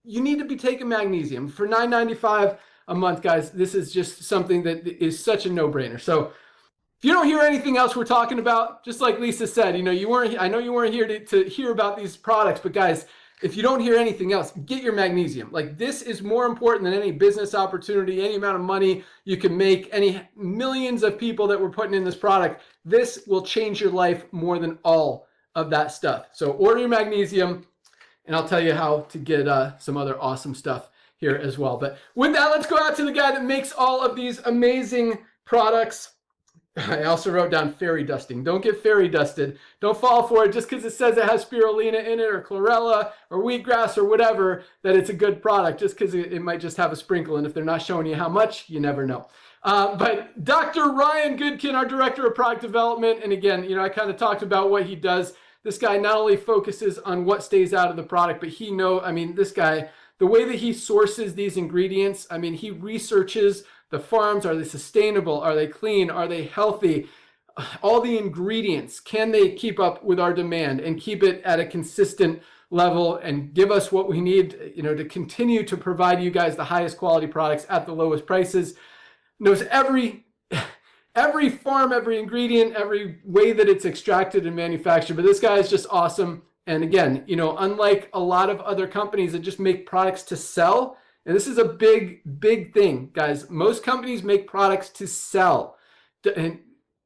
Speaker 1: You need to be taking magnesium. For $9.95 a month, guys, this is just something that is such a no-brainer. So if you don't hear anything else we're talking about, just like Lisa said, I know you weren't here to hear about these products, but guys, if you don't hear anything else, get your magnesium. Like, this is more important than any business opportunity, any amount of money you can make, any millions of people that we're putting in this product. This will change your life more than all of that stuff. So order your magnesium, and I'll tell you how to get some other awesome stuff here as well. But with that, let's go out to the guy that makes all of these amazing products. I also wrote down fairy dusting. Don't get fairy dusted. Don't fall for it just because it says it has spirulina in it or chlorella or wheatgrass or whatever, that it's a good product, just because it might just have a sprinkle. And if they're not showing you how much, you never know. But Dr. Ryan Goodkin, our Director of Product Development, and again, I kind of talked about what he does. This guy not only focuses on what stays out of the product, but this guy, the way that he sources these ingredients, he researches the farms. Are they sustainable? Are they clean? Are they healthy? All the ingredients, can they keep up with our demand and keep it at a consistent level and give us what we need, to continue to provide you guys the highest quality products at the lowest prices. Knows every farm, every ingredient, every way that it's extracted and manufactured. But this guy is just awesome. And again, unlike a lot of other companies that just make products to sell, and this is a big, big thing, guys. Most companies make products to sell. And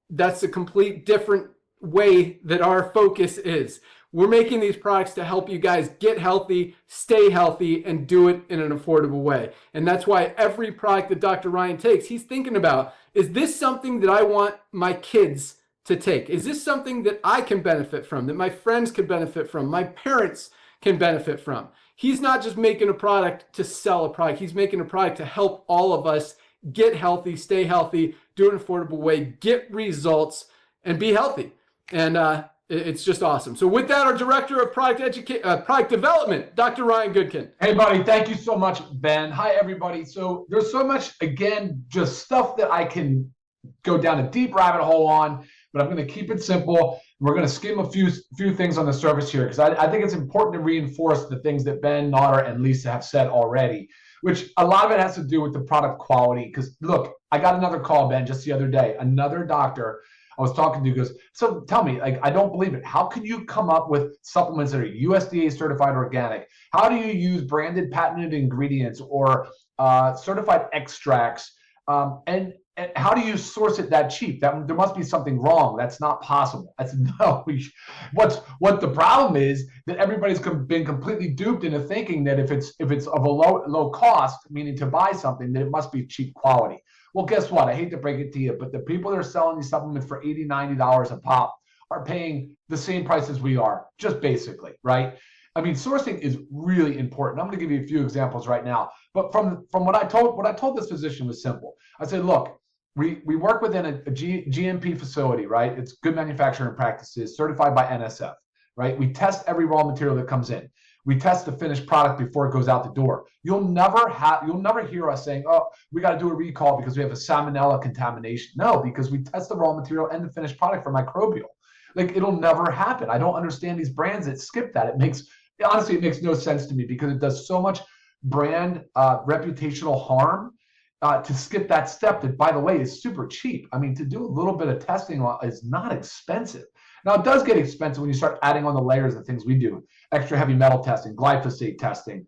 Speaker 1: that's a complete different way that our focus is. We're making these products to help you guys get healthy, stay healthy, and do it in an affordable way. And that's why every product that Dr. Ryan takes, he's thinking about, is this something that I want my kids to take? Is this something that I can benefit from, that my friends could benefit from, my parents can benefit from? He's not just making a product to sell a product. He's making a product to help all of us get healthy, stay healthy, do it in an affordable way, get results, and be healthy. And it's just awesome. So with that, our Director of Product Development, Dr. Ryan Goodkin.
Speaker 4: Hey, buddy, thank you so much, Ben. Hi, everybody. So there's so much, again, just stuff that I can go down a deep rabbit hole on, but I'm going to keep it simple. We're going to skim a few things on the surface here, because I think it's important to reinforce the things that Ben, Nader, and Lisa have said already, which a lot of it has to do with the product quality. Because look, I got another call, Ben, just the other day. Another doctor I was talking to goes, so tell me, I don't believe it. How can you come up with supplements that are USDA certified organic? How do you use branded patented ingredients or certified extracts? And how do you source it that cheap? That there must be something wrong. That's not possible. That's no. What the problem is that everybody's been completely duped into thinking that if it's of a low cost, meaning to buy something, that it must be cheap quality. Well, guess what? I hate to break it to you, but the people that are selling these supplements for $80, $90 a pop are paying the same price as we are, just basically, right? I mean, sourcing is really important. I'm going to give you a few examples right now. But from what I told this physician was simple. I said, look, we work within a GMP facility, right? It's good manufacturing practices, certified by NSF, right? We test every raw material that comes in. We test the finished product before it goes out the door. You'll never hear us saying, oh, we got to do a recall because we have a salmonella contamination. No, because we test the raw material and the finished product for microbial. Like, it'll never happen. I don't understand these brands that skip that. Honestly, it makes no sense to me because it does so much brand reputational harm to skip that step that, by the way, is super cheap. I mean, to do a little bit of testing is not expensive. Now, it does get expensive when you start adding on the layers of things we do, extra heavy metal testing, glyphosate testing.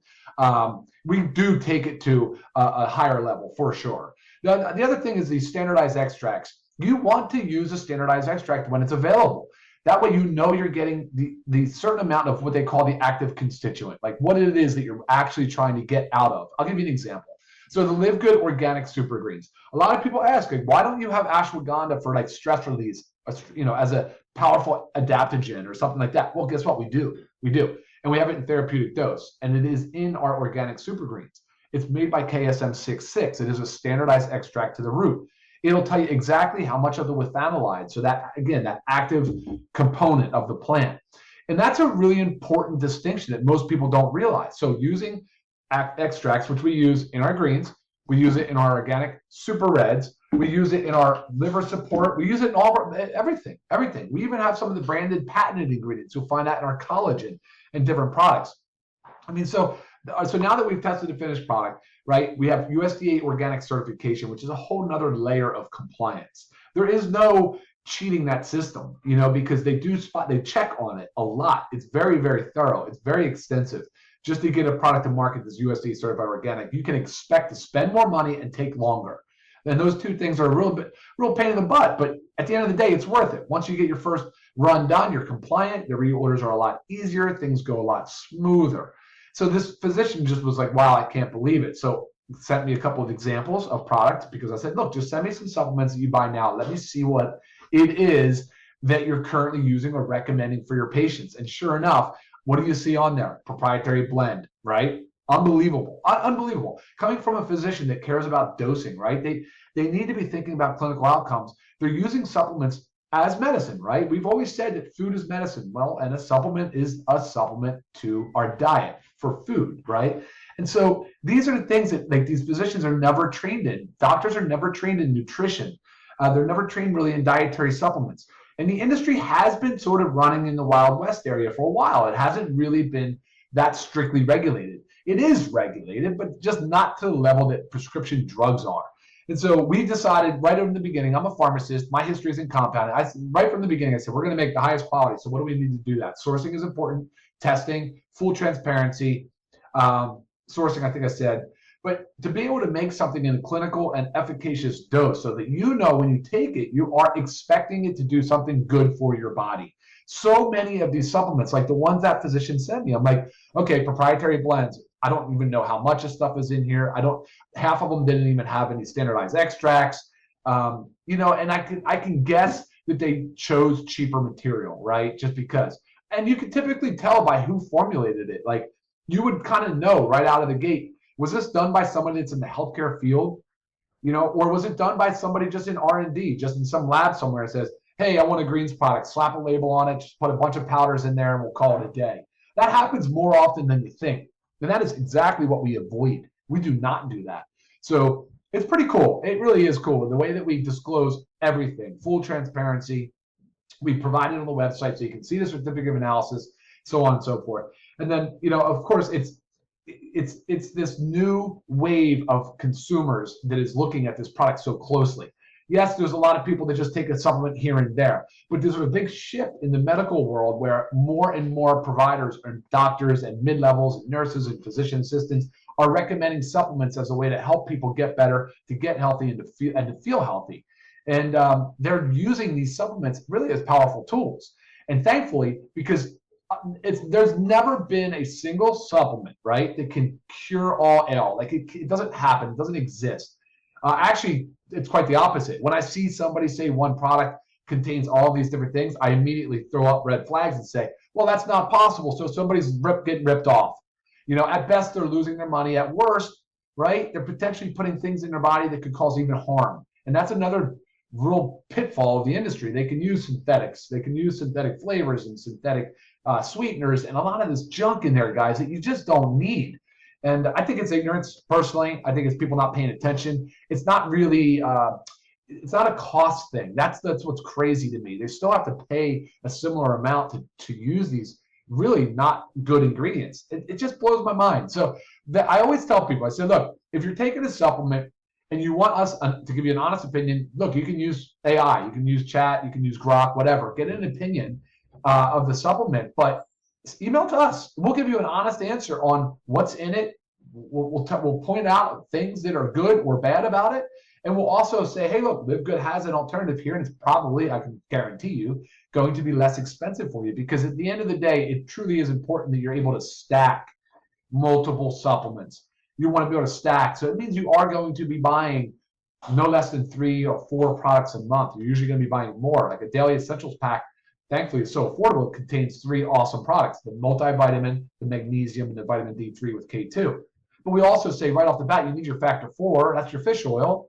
Speaker 4: We do take it to a higher level for sure. The other thing is these standardized extracts. You want to use a standardized extract when it's available. That way, you know you're getting the certain amount of what they call the active constituent, like what it is that you're actually trying to get out of. I'll give you an example. So the LiveGood organic super greens. A lot of people ask, like, why don't you have ashwagandha for like stress release, as a powerful adaptogen or something like that? Well, guess what? We do. And we have it in therapeutic dose, and it is in our organic super greens. It's made by KSM 66. It is a standardized extract to the root. It'll tell you exactly how much of the withanolide, so that, again, that active component of the plant. And that's a really important distinction that most people don't realize. So using extracts, which we use in our greens, we use it in our organic super reds, we use it in our liver support, we use it in all of our, everything. We even have some of the branded patented ingredients. You'll find that in our collagen and different products. I mean, so now that we've tested the finished product, right, we have USDA organic certification, which is a whole nother layer of compliance. There is no cheating that system, because they check on it a lot. It's very, very thorough. It's very extensive. Just to get a product to market that's USDA certified organic, you can expect to spend more money and take longer. And those two things are a real pain in the butt, but at the end of the day, it's worth it. Once you get your first run done, you're compliant, the reorders are a lot easier, things go a lot smoother. So this physician just was like, wow, I can't believe it. So sent me a couple of examples of products because I said, look, just send me some supplements that you buy now. Let me see what it is that you're currently using or recommending for your patients. And sure enough, what do you see on there? Proprietary blend, right? Unbelievable. Coming from a physician that cares about dosing, right? They need to be thinking about clinical outcomes. They're using supplements as medicine, right? We've always said that food is medicine. Well, and a supplement is a supplement to our diet for food, right? And so these are the things that like these physicians are never trained in. Doctors are never trained in nutrition. They're never trained really in dietary supplements. And the industry has been sort of running in the Wild West area for a while. It hasn't really been that strictly regulated. It is regulated, but just not to the level that prescription drugs are. And so we decided right from the beginning, I'm a pharmacist, my history is in compounding. Right from the beginning, I said, we're going to make the highest quality. So what do we need to do that? Sourcing is important, testing, full transparency, sourcing, I think I said. But to be able to make something in a clinical and efficacious dose so that when you take it, you are expecting it to do something good for your body. So many of these supplements, like the ones that physician sent me, I'm like, okay, proprietary blends. I don't even know how much of stuff is in here. Half of them didn't even have any standardized extracts. And I can guess that they chose cheaper material, right? Just because. And you can typically tell by who formulated it. Like you would kind of know right out of the gate, was this done by somebody that's in the healthcare field? Or was it done by somebody just in R&D, just in some lab somewhere that says, hey, I want a greens product, slap a label on it, just put a bunch of powders in there and we'll call it a day. That happens more often than you think. And that is exactly what we avoid. We do not do that. So it's pretty cool. It really is cool. The way that we disclose everything, full transparency, we provide it on the website so you can see the certificate of analysis, so on and so forth. And then, of course, it's this new wave of consumers that is looking at this product so closely. Yes, there's a lot of people that just take a supplement here and there, but there's a big shift in the medical world where more and more providers and doctors and mid-levels and nurses and physician assistants are recommending supplements as a way to help people get better, to get healthy, and to feel healthy. And they're using these supplements really as powerful tools. And thankfully, because there's never been a single supplement, right, that can cure all ail. Like it doesn't happen. It doesn't exist. Actually, it's quite the opposite. When I see somebody say one product contains all these different things, I immediately throw up red flags and say, well, that's not possible. So somebody's getting ripped off. At best, they're losing their money. At worst, right, they're potentially putting things in their body that could cause even harm. And that's another real pitfall of the industry. They can use synthetics. They can use synthetic flavors and synthetic sweeteners and a lot of this junk in there, guys, that you just don't need. And I think it's ignorance, personally. I think it's people not paying attention. It's not really, it's not a cost thing. That's what's crazy to me. They still have to pay a similar amount to use these really not good ingredients. It just blows my mind. So I always tell people, I say, look, if you're taking a supplement and you want us to give you an honest opinion, look, you can use AI, you can use chat, you can use Grok, whatever. Get an opinion of the supplement, but email to us. We'll give you an honest answer on what's in it. We'll point out things that are good or bad about it. And we'll also say, hey, look, LiveGood has an alternative here, and it's probably, I can guarantee you, going to be less expensive for you, because at the end of the day, it truly is important that you're able to stack multiple supplements. You want to be able to stack. So it means you are going to be buying no less than 3 or 4 products a month. You're usually going to be buying more. Like a daily essentials pack, thankfully, it's so affordable. It contains 3 awesome products: the multivitamin, the magnesium, and the vitamin D3 with K2. But we also say right off the bat, you need your factor 4. That's your fish oil.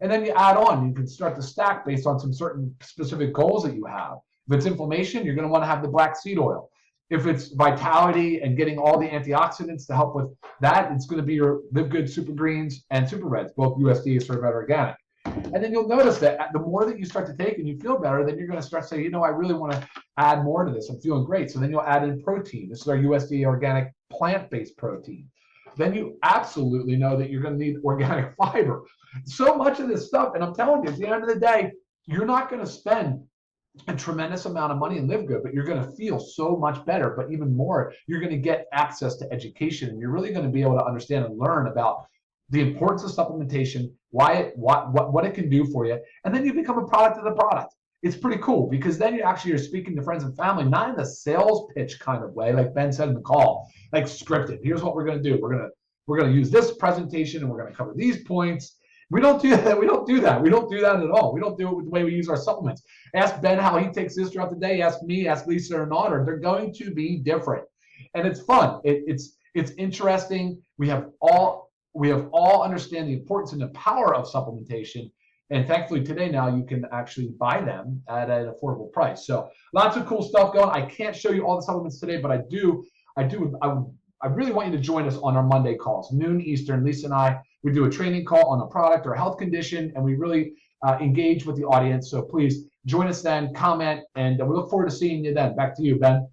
Speaker 4: And then you add on. You can start to stack based on some certain specific goals that you have. If it's inflammation, you're going to want to have the black seed oil. If it's vitality and getting all the antioxidants to help with that, it's going to be your LiveGood Super Greens and Super Reds, both USDA certified organic. And then you'll notice that the more that you start to take and you feel better, then you're going to start saying, you know, I really want to add more to this. I'm feeling great. So then you'll add in protein. This is our USDA organic plant-based protein. Then you absolutely know that you're going to need organic fiber. So much of this stuff, and I'm telling you, at the end of the day, you're not going to spend a tremendous amount of money in LiveGood, but you're going to feel so much better. But even more, you're going to get access to education, and you're really going to be able to understand and learn about the importance of supplementation, what it can do for you, and then you become a product of the product. It's pretty cool, because then you're speaking to friends and family, not in the sales pitch kind of way, like Ben said in the call, like scripted. Here's what we're going to do. We're going to use this presentation, and we're going to cover these points. We don't do that. We don't do that at all. We don't do it with the way we use our supplements. Ask Ben how he takes this throughout the day. Ask me, ask Lisa or Nodder. They're going to be different. And it's fun. It's interesting. We have all understand the importance and the power of supplementation. And thankfully today now you can actually buy them at an affordable price. So lots of cool stuff going. I can't show you all the supplements today, but I really want you to join us on our Monday calls, noon Eastern. Lisa and I, we do a training call on a product or a health condition, and we really engage with the audience. So please join us then, comment, and we look forward to seeing you then. Back to you, Ben.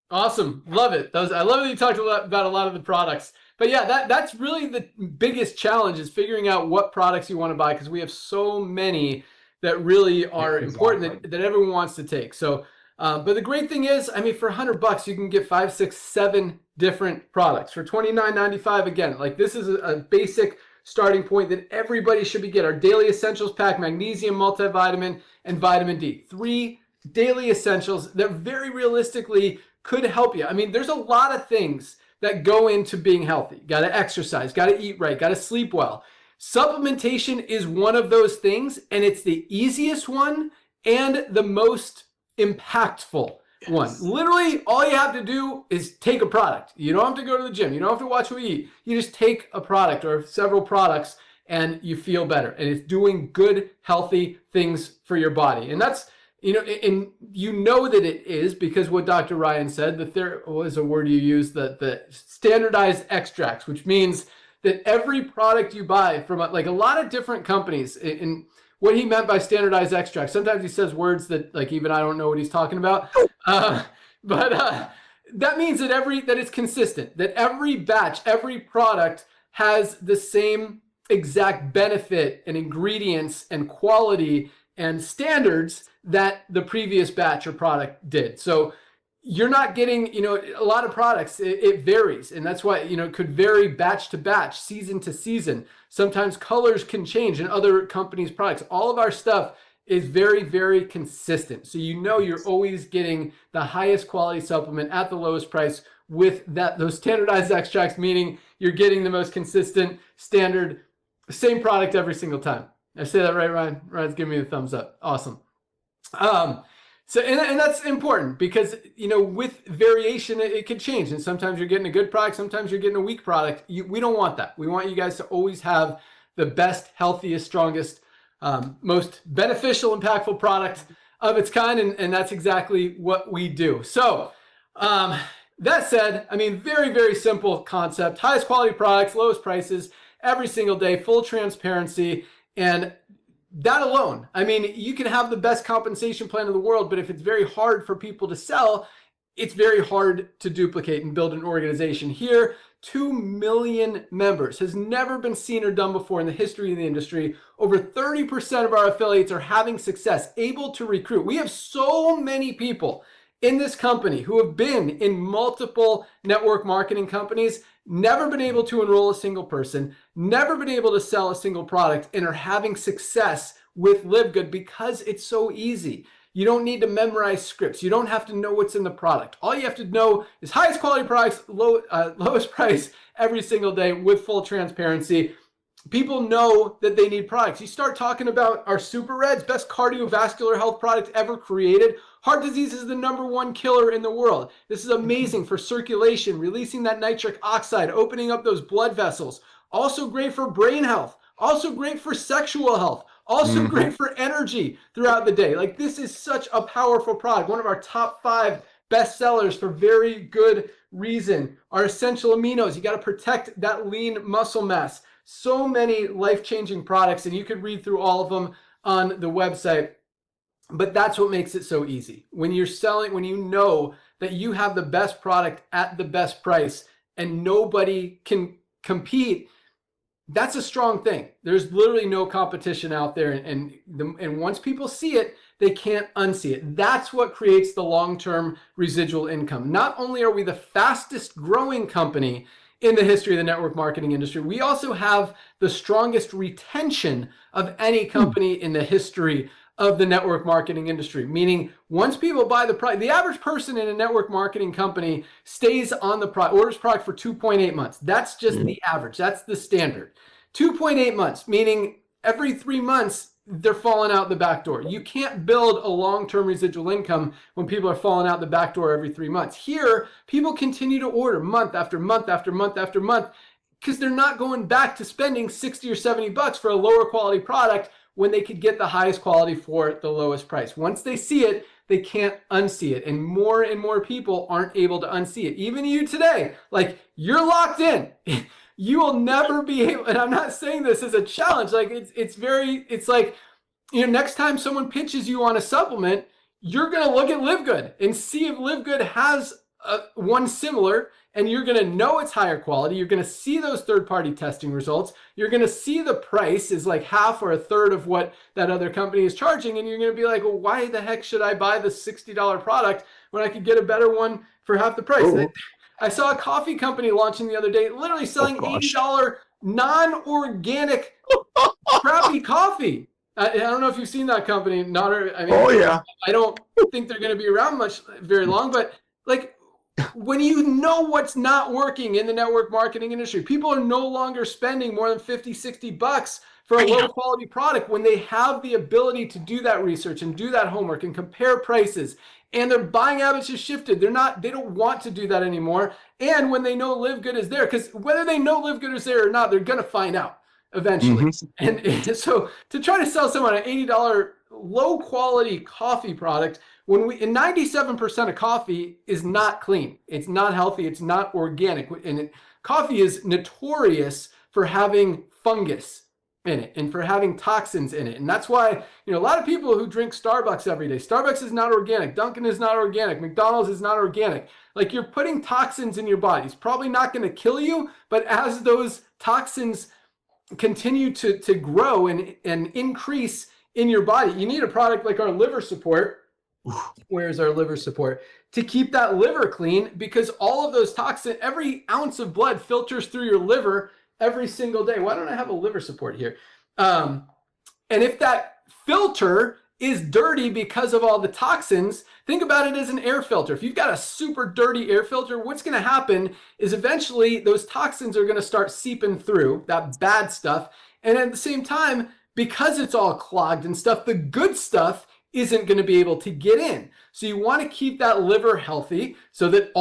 Speaker 1: Awesome. Love it. I love that you talked about a lot of the products. But yeah, that's really the biggest challenge, is figuring out what products you want to buy, because we have so many that really are important that everyone wants to take. So, but the great thing is, I mean, for $100, you can get 5, 6, 7 different products. For $29.95, again, like this is a basic starting point that everybody should be getting. Our daily essentials pack: magnesium, multivitamin, and vitamin D. 3 daily essentials that very realistically could help you. I mean, there's a lot of things that go into being healthy. Got to exercise, got to eat right, got to sleep well. Supplementation is one of those things, and it's the easiest one and the most impactful one. Literally, all you have to do is take a product. You don't have to go to the gym. You don't have to watch what you eat. You just take a product or several products and you feel better. And it's doing good, healthy things for your body. And that's, and you know that it is, because what Dr. Ryan said, that there was a word you used, the standardized extracts, which means that every product you buy from a lot of different companies, in what he meant by standardized extracts, sometimes he says words that even I don't know what he's talking about. But that means that it's consistent, that every batch, every product has the same exact benefit and ingredients and quality and standards that the previous batch or product did. So you're not getting, a lot of products, it varies. And that's why, it could vary batch to batch, season to season. Sometimes colors can change in other companies' products. All of our stuff is very, very consistent. So you're always getting the highest quality supplement at the lowest price with those standardized extracts, meaning you're getting the most consistent, standard, same product every single time. I say that right, Ryan? Ryan's giving me the thumbs up. Awesome. So, and that's important because, with variation, it can change. And sometimes you're getting a good product, sometimes you're getting a weak product. We don't want that. We want you guys to always have the best, healthiest, strongest, most beneficial, impactful product of its kind. And that's exactly what we do. So, that said, very, very simple concept, highest quality products, lowest prices every single day, full transparency. And that alone, you can have the best compensation plan in the world, but if it's very hard for people to sell, it's very hard to duplicate and build an organization. Here, 2 million members has never been seen or done before in the history of the industry. Over 30% of our affiliates are having success, able to recruit. We have so many people in this company who have been in multiple network marketing companies, never been able to enroll a single person, never been able to sell a single product, and are having success with LiveGood because it's so easy. You don't need to memorize scripts. You don't have to know what's in the product. All you have to know is highest quality products, lowest price every single day with full transparency. People know that they need products. You start talking about our Super Reds, best cardiovascular health product ever created. Heart disease is the #1 killer in the world. This is amazing for circulation, releasing that nitric oxide, opening up those blood vessels. Also great for brain health. Also great for sexual health. Also great for energy throughout the day. Like, this is such a powerful product. One of our top 5 best sellers for very good reason. Our essential aminos. You got to protect that lean muscle mass. So many life-changing products, and you could read through all of them on the website. But that's what makes it so easy. When you're selling, when you know that you have the best product at the best price and nobody can compete, that's a strong thing. There's literally no competition out there. And once people see it, they can't unsee it. That's what creates the long-term residual income. Not only are we the fastest growing company in the history of the network marketing industry, we also have the strongest retention of any company in the history of the network marketing industry. Meaning, once people buy the product, the average person in a network marketing company stays on the product, orders product for 2.8 months. That's just the average. That's the standard. 2.8 months, meaning every 3 months, they're falling out the back door. You can't build a long-term residual income when people are falling out the back door every 3 months. Here, people continue to order month after month after month after month because they're not going back to spending 60 or 70 bucks for a lower quality product when they could get the highest quality for the lowest price. Once they see it, they can't unsee it. And more people aren't able to unsee it. Even you today, like, you're locked in. You will never be able, and I'm not saying this as a challenge, like, it's like, next time someone pitches you on a supplement, you're going to look at LiveGood and see if LiveGood has one similar, and you're going to know it's higher quality. You're going to see those third-party testing results. You're going to see the price is like half or a third of what that other company is charging, and you're going to be like, well, why the heck should I buy the $60 product when I could get a better one for half the price? I saw a coffee company launching the other day, literally selling $80 non-organic crappy coffee. I don't know if you've seen that company. I don't think they're going to be around very long, but like, when you know what's not working in the network marketing industry, people are no longer spending more than 50, 60 bucks for a low quality product when they have the ability to do that research and do that homework and compare prices, and their buying habits have shifted. They don't want to do that anymore. And when they know LiveGood is there, because whether they know LiveGood is there or not, they're going to find out eventually. And so to try to sell someone an $80 low quality coffee product, and 97% of coffee is not clean, it's not healthy, it's not organic, and coffee is notorious for having fungus in it and for having toxins in it. And that's why, a lot of people who drink Starbucks every day, Starbucks is not organic, Dunkin' is not organic, McDonald's is not organic. Like, you're putting toxins in your body. It's probably not going to kill you, but as those toxins continue to grow and increase in your body, you need a product like our liver support Where's our liver support? To keep that liver clean, because all of those toxins, every ounce of blood filters through your liver every single day. Why don't I have a liver support here? And if that filter is dirty because of all the toxins, think about it as an air filter. If you've got a super dirty air filter, what's going to happen is eventually those toxins are going to start seeping through, that bad stuff. And at the same time, because it's all clogged and stuff, the good stuff isn't going to be able to get in. So you want to keep that liver healthy so that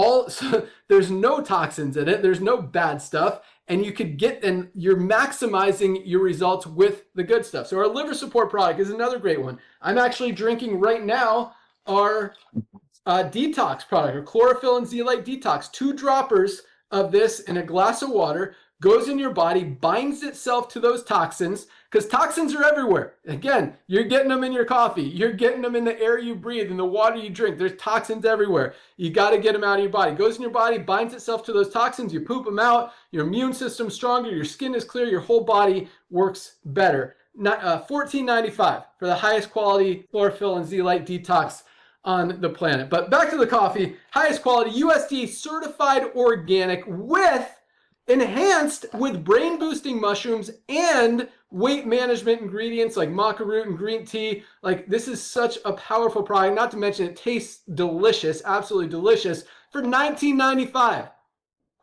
Speaker 1: there's no toxins in it, there's no bad stuff, and you're maximizing your results with the good stuff. So our liver support product is another great one. I'm actually drinking right now our detox product, or chlorophyll and zeolite detox. 2 droppers of this in a glass of water goes in your body, binds itself to those toxins, because toxins are everywhere. Again, you're getting them in your coffee. You're getting them in the air you breathe, in the water you drink. There's toxins everywhere. You got to get them out of your body. It goes in your body, binds itself to those toxins. You poop them out. Your immune system's stronger. Your skin is clear. Your whole body works better. $14.95 for the highest quality chlorophyll and zeolite detox on the planet. But back to the coffee. Highest quality, USDA certified organic, enhanced with brain boosting mushrooms and weight management ingredients like maca root and green tea. Like, this is such a powerful product, not to mention it tastes delicious, absolutely delicious, for $19.95.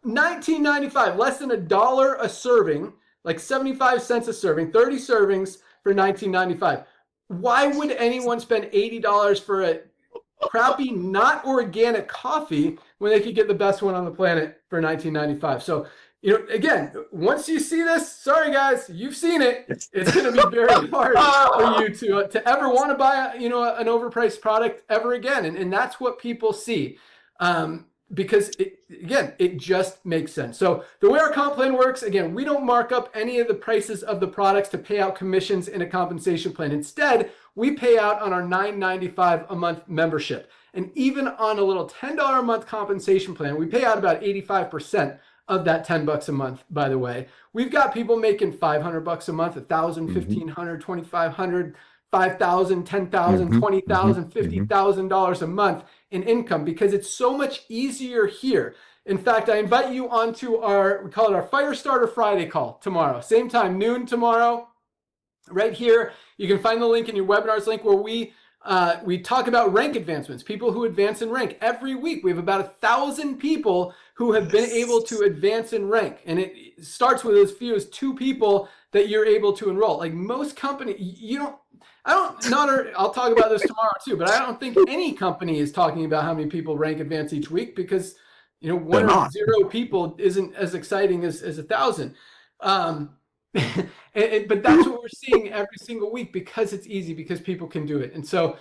Speaker 1: $19.95, less than $1 a serving, like 75 cents a serving, 30 servings for $19.95. Why would anyone spend $80 for a crappy, not organic coffee when they could get the best one on the planet for $19.95? So, again, once you see this, sorry guys, you've seen it. It's going to be very hard for you to ever want to buy an overpriced product ever again, and that's what people see, because it just makes sense. So the way our comp plan works, again, we don't mark up any of the prices of the products to pay out commissions in a compensation plan. Instead, we pay out on our $9.95 a month membership, and even on a little $10 a month compensation plan, we pay out about 85% of that $10 a month. By the way, we've got people making $500 a month, $1,000, $1,500, $2,500, $5,000, $10,000, $20,000, $50,000 a month in income, because it's so much easier here. In fact, I invite you onto we call it our Fire Starter Friday call tomorrow, same time, noon tomorrow, right here. You can find the link in your webinars link, where we talk about rank advancements, people who advance in rank. Every week, we have about 1,000 people who have been able to advance in rank. And it starts with as few as 2 people that you're able to enroll. Like, most companies, I'll talk about this tomorrow too, but I don't think any company is talking about how many people rank advance each week, because, 1 or 0 people isn't as exciting as 1,000. But that's what we're seeing every single week, because it's easy, because people can do it. And so,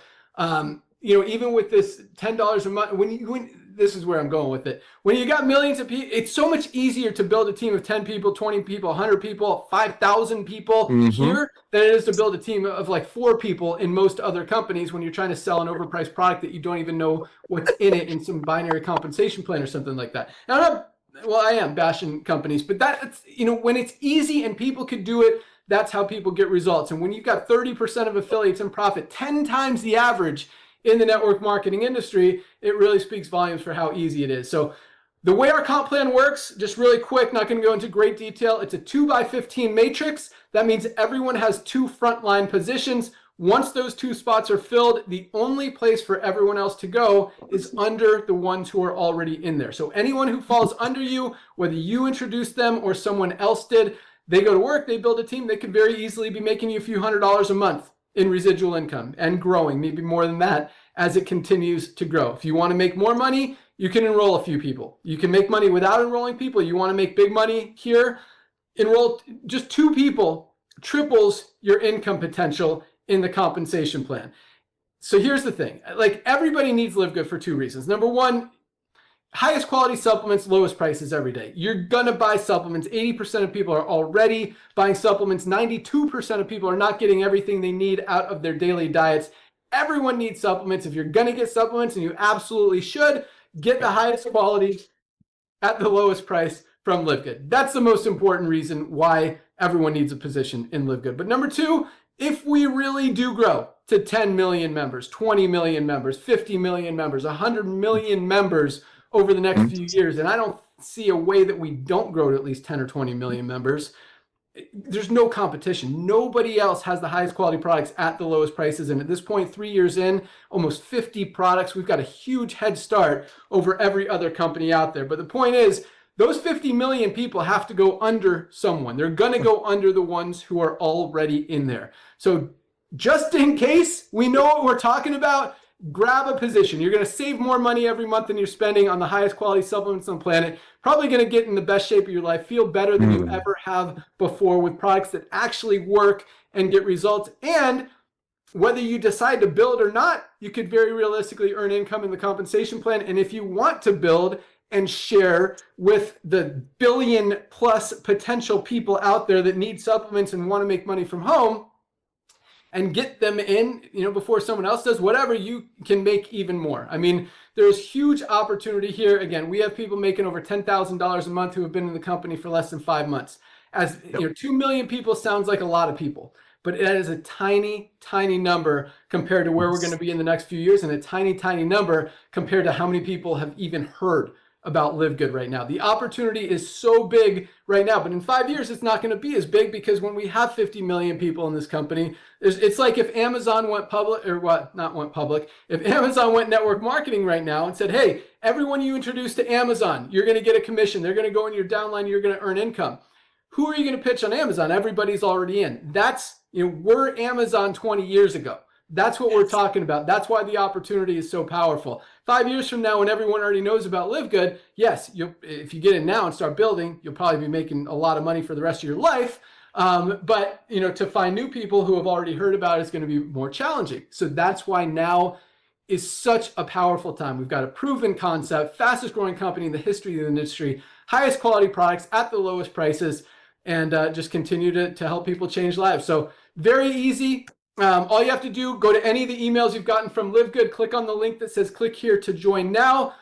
Speaker 1: even with this $10 a month, this is where I'm going with it. When you got millions of people, it's so much easier to build a team of 10 people, 20 people, 100 people, 5,000 people here than it is to build a team of like 4 people in most other companies when you're trying to sell an overpriced product that you don't even know what's in it in some binary compensation plan or something like that. Now, I am bashing companies, but that's, when it's easy and people could do it, that's how people get results. And when you've got 30% of affiliates in profit, 10 times the average in the network marketing industry, it really speaks volumes for how easy it is. So the way our comp plan works, just really quick, not going to go into great detail. It's a 2x15 matrix. That means everyone has 2 frontline positions. Once those 2 spots are filled, the only place for everyone else to go is under the ones who are already in there. So anyone who falls under you, whether you introduced them or someone else did, they go to work, they build a team, they could very easily be making you a few $100s a month in residual income, and growing, maybe more than that, as it continues to grow. If you want to make more money, you can enroll a few people. You can make money without enrolling people. You want to make big money here, enroll just 2 people, triples your income potential in the compensation plan. So here's the thing, like, everybody needs LiveGood for 2 reasons. Number 1, highest quality supplements, lowest prices every day. You're gonna buy supplements. 80% of people are already buying supplements. 92% of people are not getting everything they need out of their daily diets. Everyone needs supplements. If you're gonna get supplements, and you absolutely should, get the highest quality at the lowest price from LiveGood. That's the most important reason why everyone needs a position in LiveGood. But number 2, if we really do grow to 10 million members, 20 million members, 50 million members, 100 million members over the next few years. And I don't see a way that we don't grow to at least 10 or 20 million members. There's no competition. Nobody else has the highest quality products at the lowest prices. And at this point, 3 years in, almost 50 products, we've got a huge head start over every other company out there. But the point is, those 50 million people have to go under someone. They're going to go under the ones who are already in there. So just in case we know what we're talking about, grab a position. You're going to save more money every month than you're spending on the highest quality supplements on the planet. Probably going to get in the best shape of your life, feel better than you ever have before with products that actually work and get results. And whether you decide to build or not, you could very realistically earn income in the compensation plan. And if you want to build and share with the billion plus potential people out there that need supplements and want to make money from home, and get them in, before someone else does, whatever, you can make even more. I mean, there's huge opportunity here. Again, we have people making over $10,000 a month who have been in the company for less than 5 months. 2 million people sounds like a lot of people, but it is a tiny, tiny number compared to where we're going to be in the next few years, and a tiny, tiny number compared to how many people have even heard about LiveGood right now. The opportunity is so big right now, but in 5 years, it's not going to be as big, because when we have 50 million people in this company, it's like if Amazon went public, or what, not went public, if Amazon went network marketing right now and said, hey, everyone you introduce to Amazon, you're going to get a commission. They're going to go in your downline, you're going to earn income. Who are you going to pitch on Amazon? Everybody's already in. That's, we're Amazon 20 years ago. That's what we're talking about. That's why the opportunity is so powerful. 5 years from now, when everyone already knows about LiveGood, yes, if you get in now and start building, you'll probably be making a lot of money for the rest of your life. But to find new people who have already heard about it is going to be more challenging. So that's why now is such a powerful time. We've got a proven concept, fastest growing company in the history of the industry, highest quality products at the lowest prices, and just continue to help people change lives. So very easy. All you have to do, go to any of the emails you've gotten from LiveGood, click on the link that says click here to join now.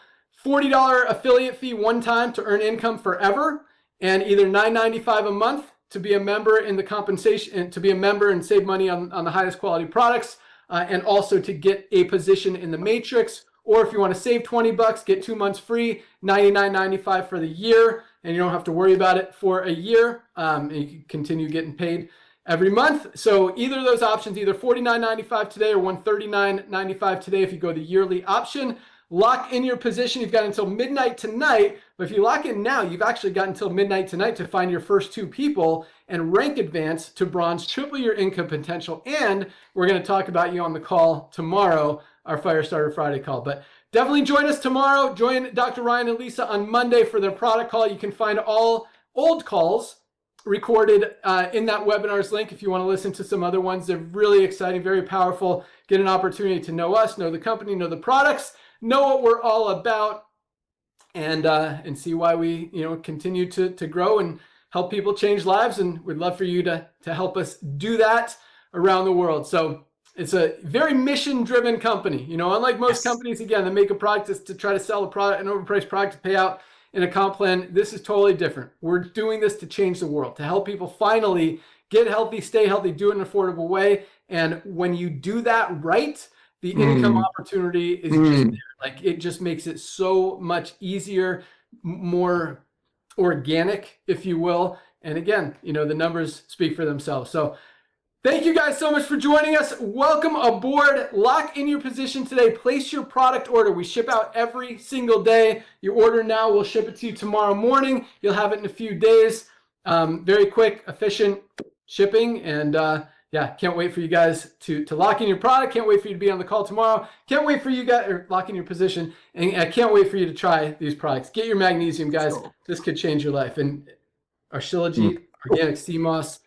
Speaker 1: $40 affiliate fee one time to earn income forever, and either $9.95 a month to be a member in the compensation, to be a member and save money on the highest quality products, and also to get a position in the matrix. Or if you want to save 20 bucks, get 2 months free, $99.95 for the year, and you don't have to worry about it for a year. And you can continue getting paid every month. So either of those options, either $49.95 today or $139.95 today if you go the yearly option. Lock in your position. You've got until midnight tonight, but if you lock in now, you've actually got until midnight tonight to find your first 2 people and rank advance to bronze, triple your income potential. And we're going to talk about you on the call tomorrow, our Firestarter Friday call. But definitely join us tomorrow. Join Dr. Ryan and Lisa on Monday for their product call. You can find all old calls recorded in that webinar's link if you want to listen to some other ones. They're really exciting, very powerful. Get an opportunity to know us, know the company, know the products, know what we're all about, and see why we continue to grow and help people change lives. And we'd love for you to help us do that around the world. So it's a very mission-driven company. Unlike most companies, again, that make a product is to try to sell a product, an overpriced product to pay out in a comp plan. This is totally different. We're doing this to change the world, to help people finally get healthy, stay healthy, do it in an affordable way. And when you do that right, the income opportunity is just there. Like, it just makes it so much easier, more organic, if you will. And again, the numbers speak for themselves. So thank you guys so much for joining us. Welcome aboard. Lock in your position today. Place your product order. We ship out every single day. You order now, we'll ship it to you tomorrow morning. You'll have it in a few days. Very quick, efficient shipping. And yeah, can't wait for you guys to lock in your product. Can't wait for you to be on the call tomorrow. Can't wait for you guys, or lock in your position. And I can't wait for you to try these products. Get your magnesium, guys. This could change your life. And our Shilajit, organic sea moss,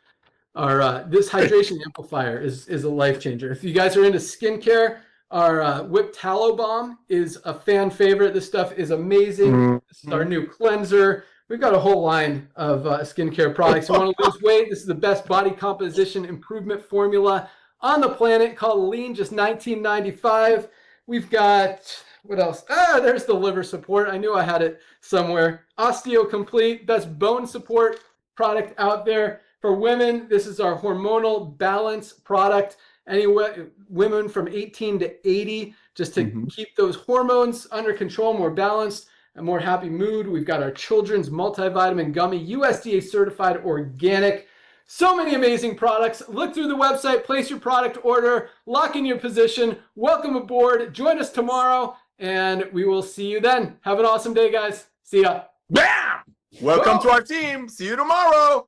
Speaker 1: our this hydration amplifier is a life changer. If you guys are into skincare, our whipped tallow balm is a fan favorite. This stuff is amazing. This is our new cleanser. We've got a whole line of skincare products. You want to lose weight? This is the best body composition improvement formula on the planet, called Lean, just $19.95. We've got, what else? There's the liver support. I knew I had it somewhere. Osteo Complete, best bone support product out there. For women, this is our hormonal balance product. any women from 18 to 80, just to
Speaker 2: Mhm.
Speaker 1: keep those hormones under control, more balanced, a more happy mood. We've got our children's multivitamin gummy, USDA certified organic. So many amazing products. Look through the website, place your product order, lock in your position. Welcome aboard. Join us tomorrow, and we will see you then. Have an awesome day, guys. See ya.
Speaker 2: Bam! Welcome
Speaker 1: Whoa.
Speaker 2: to our team. See you tomorrow.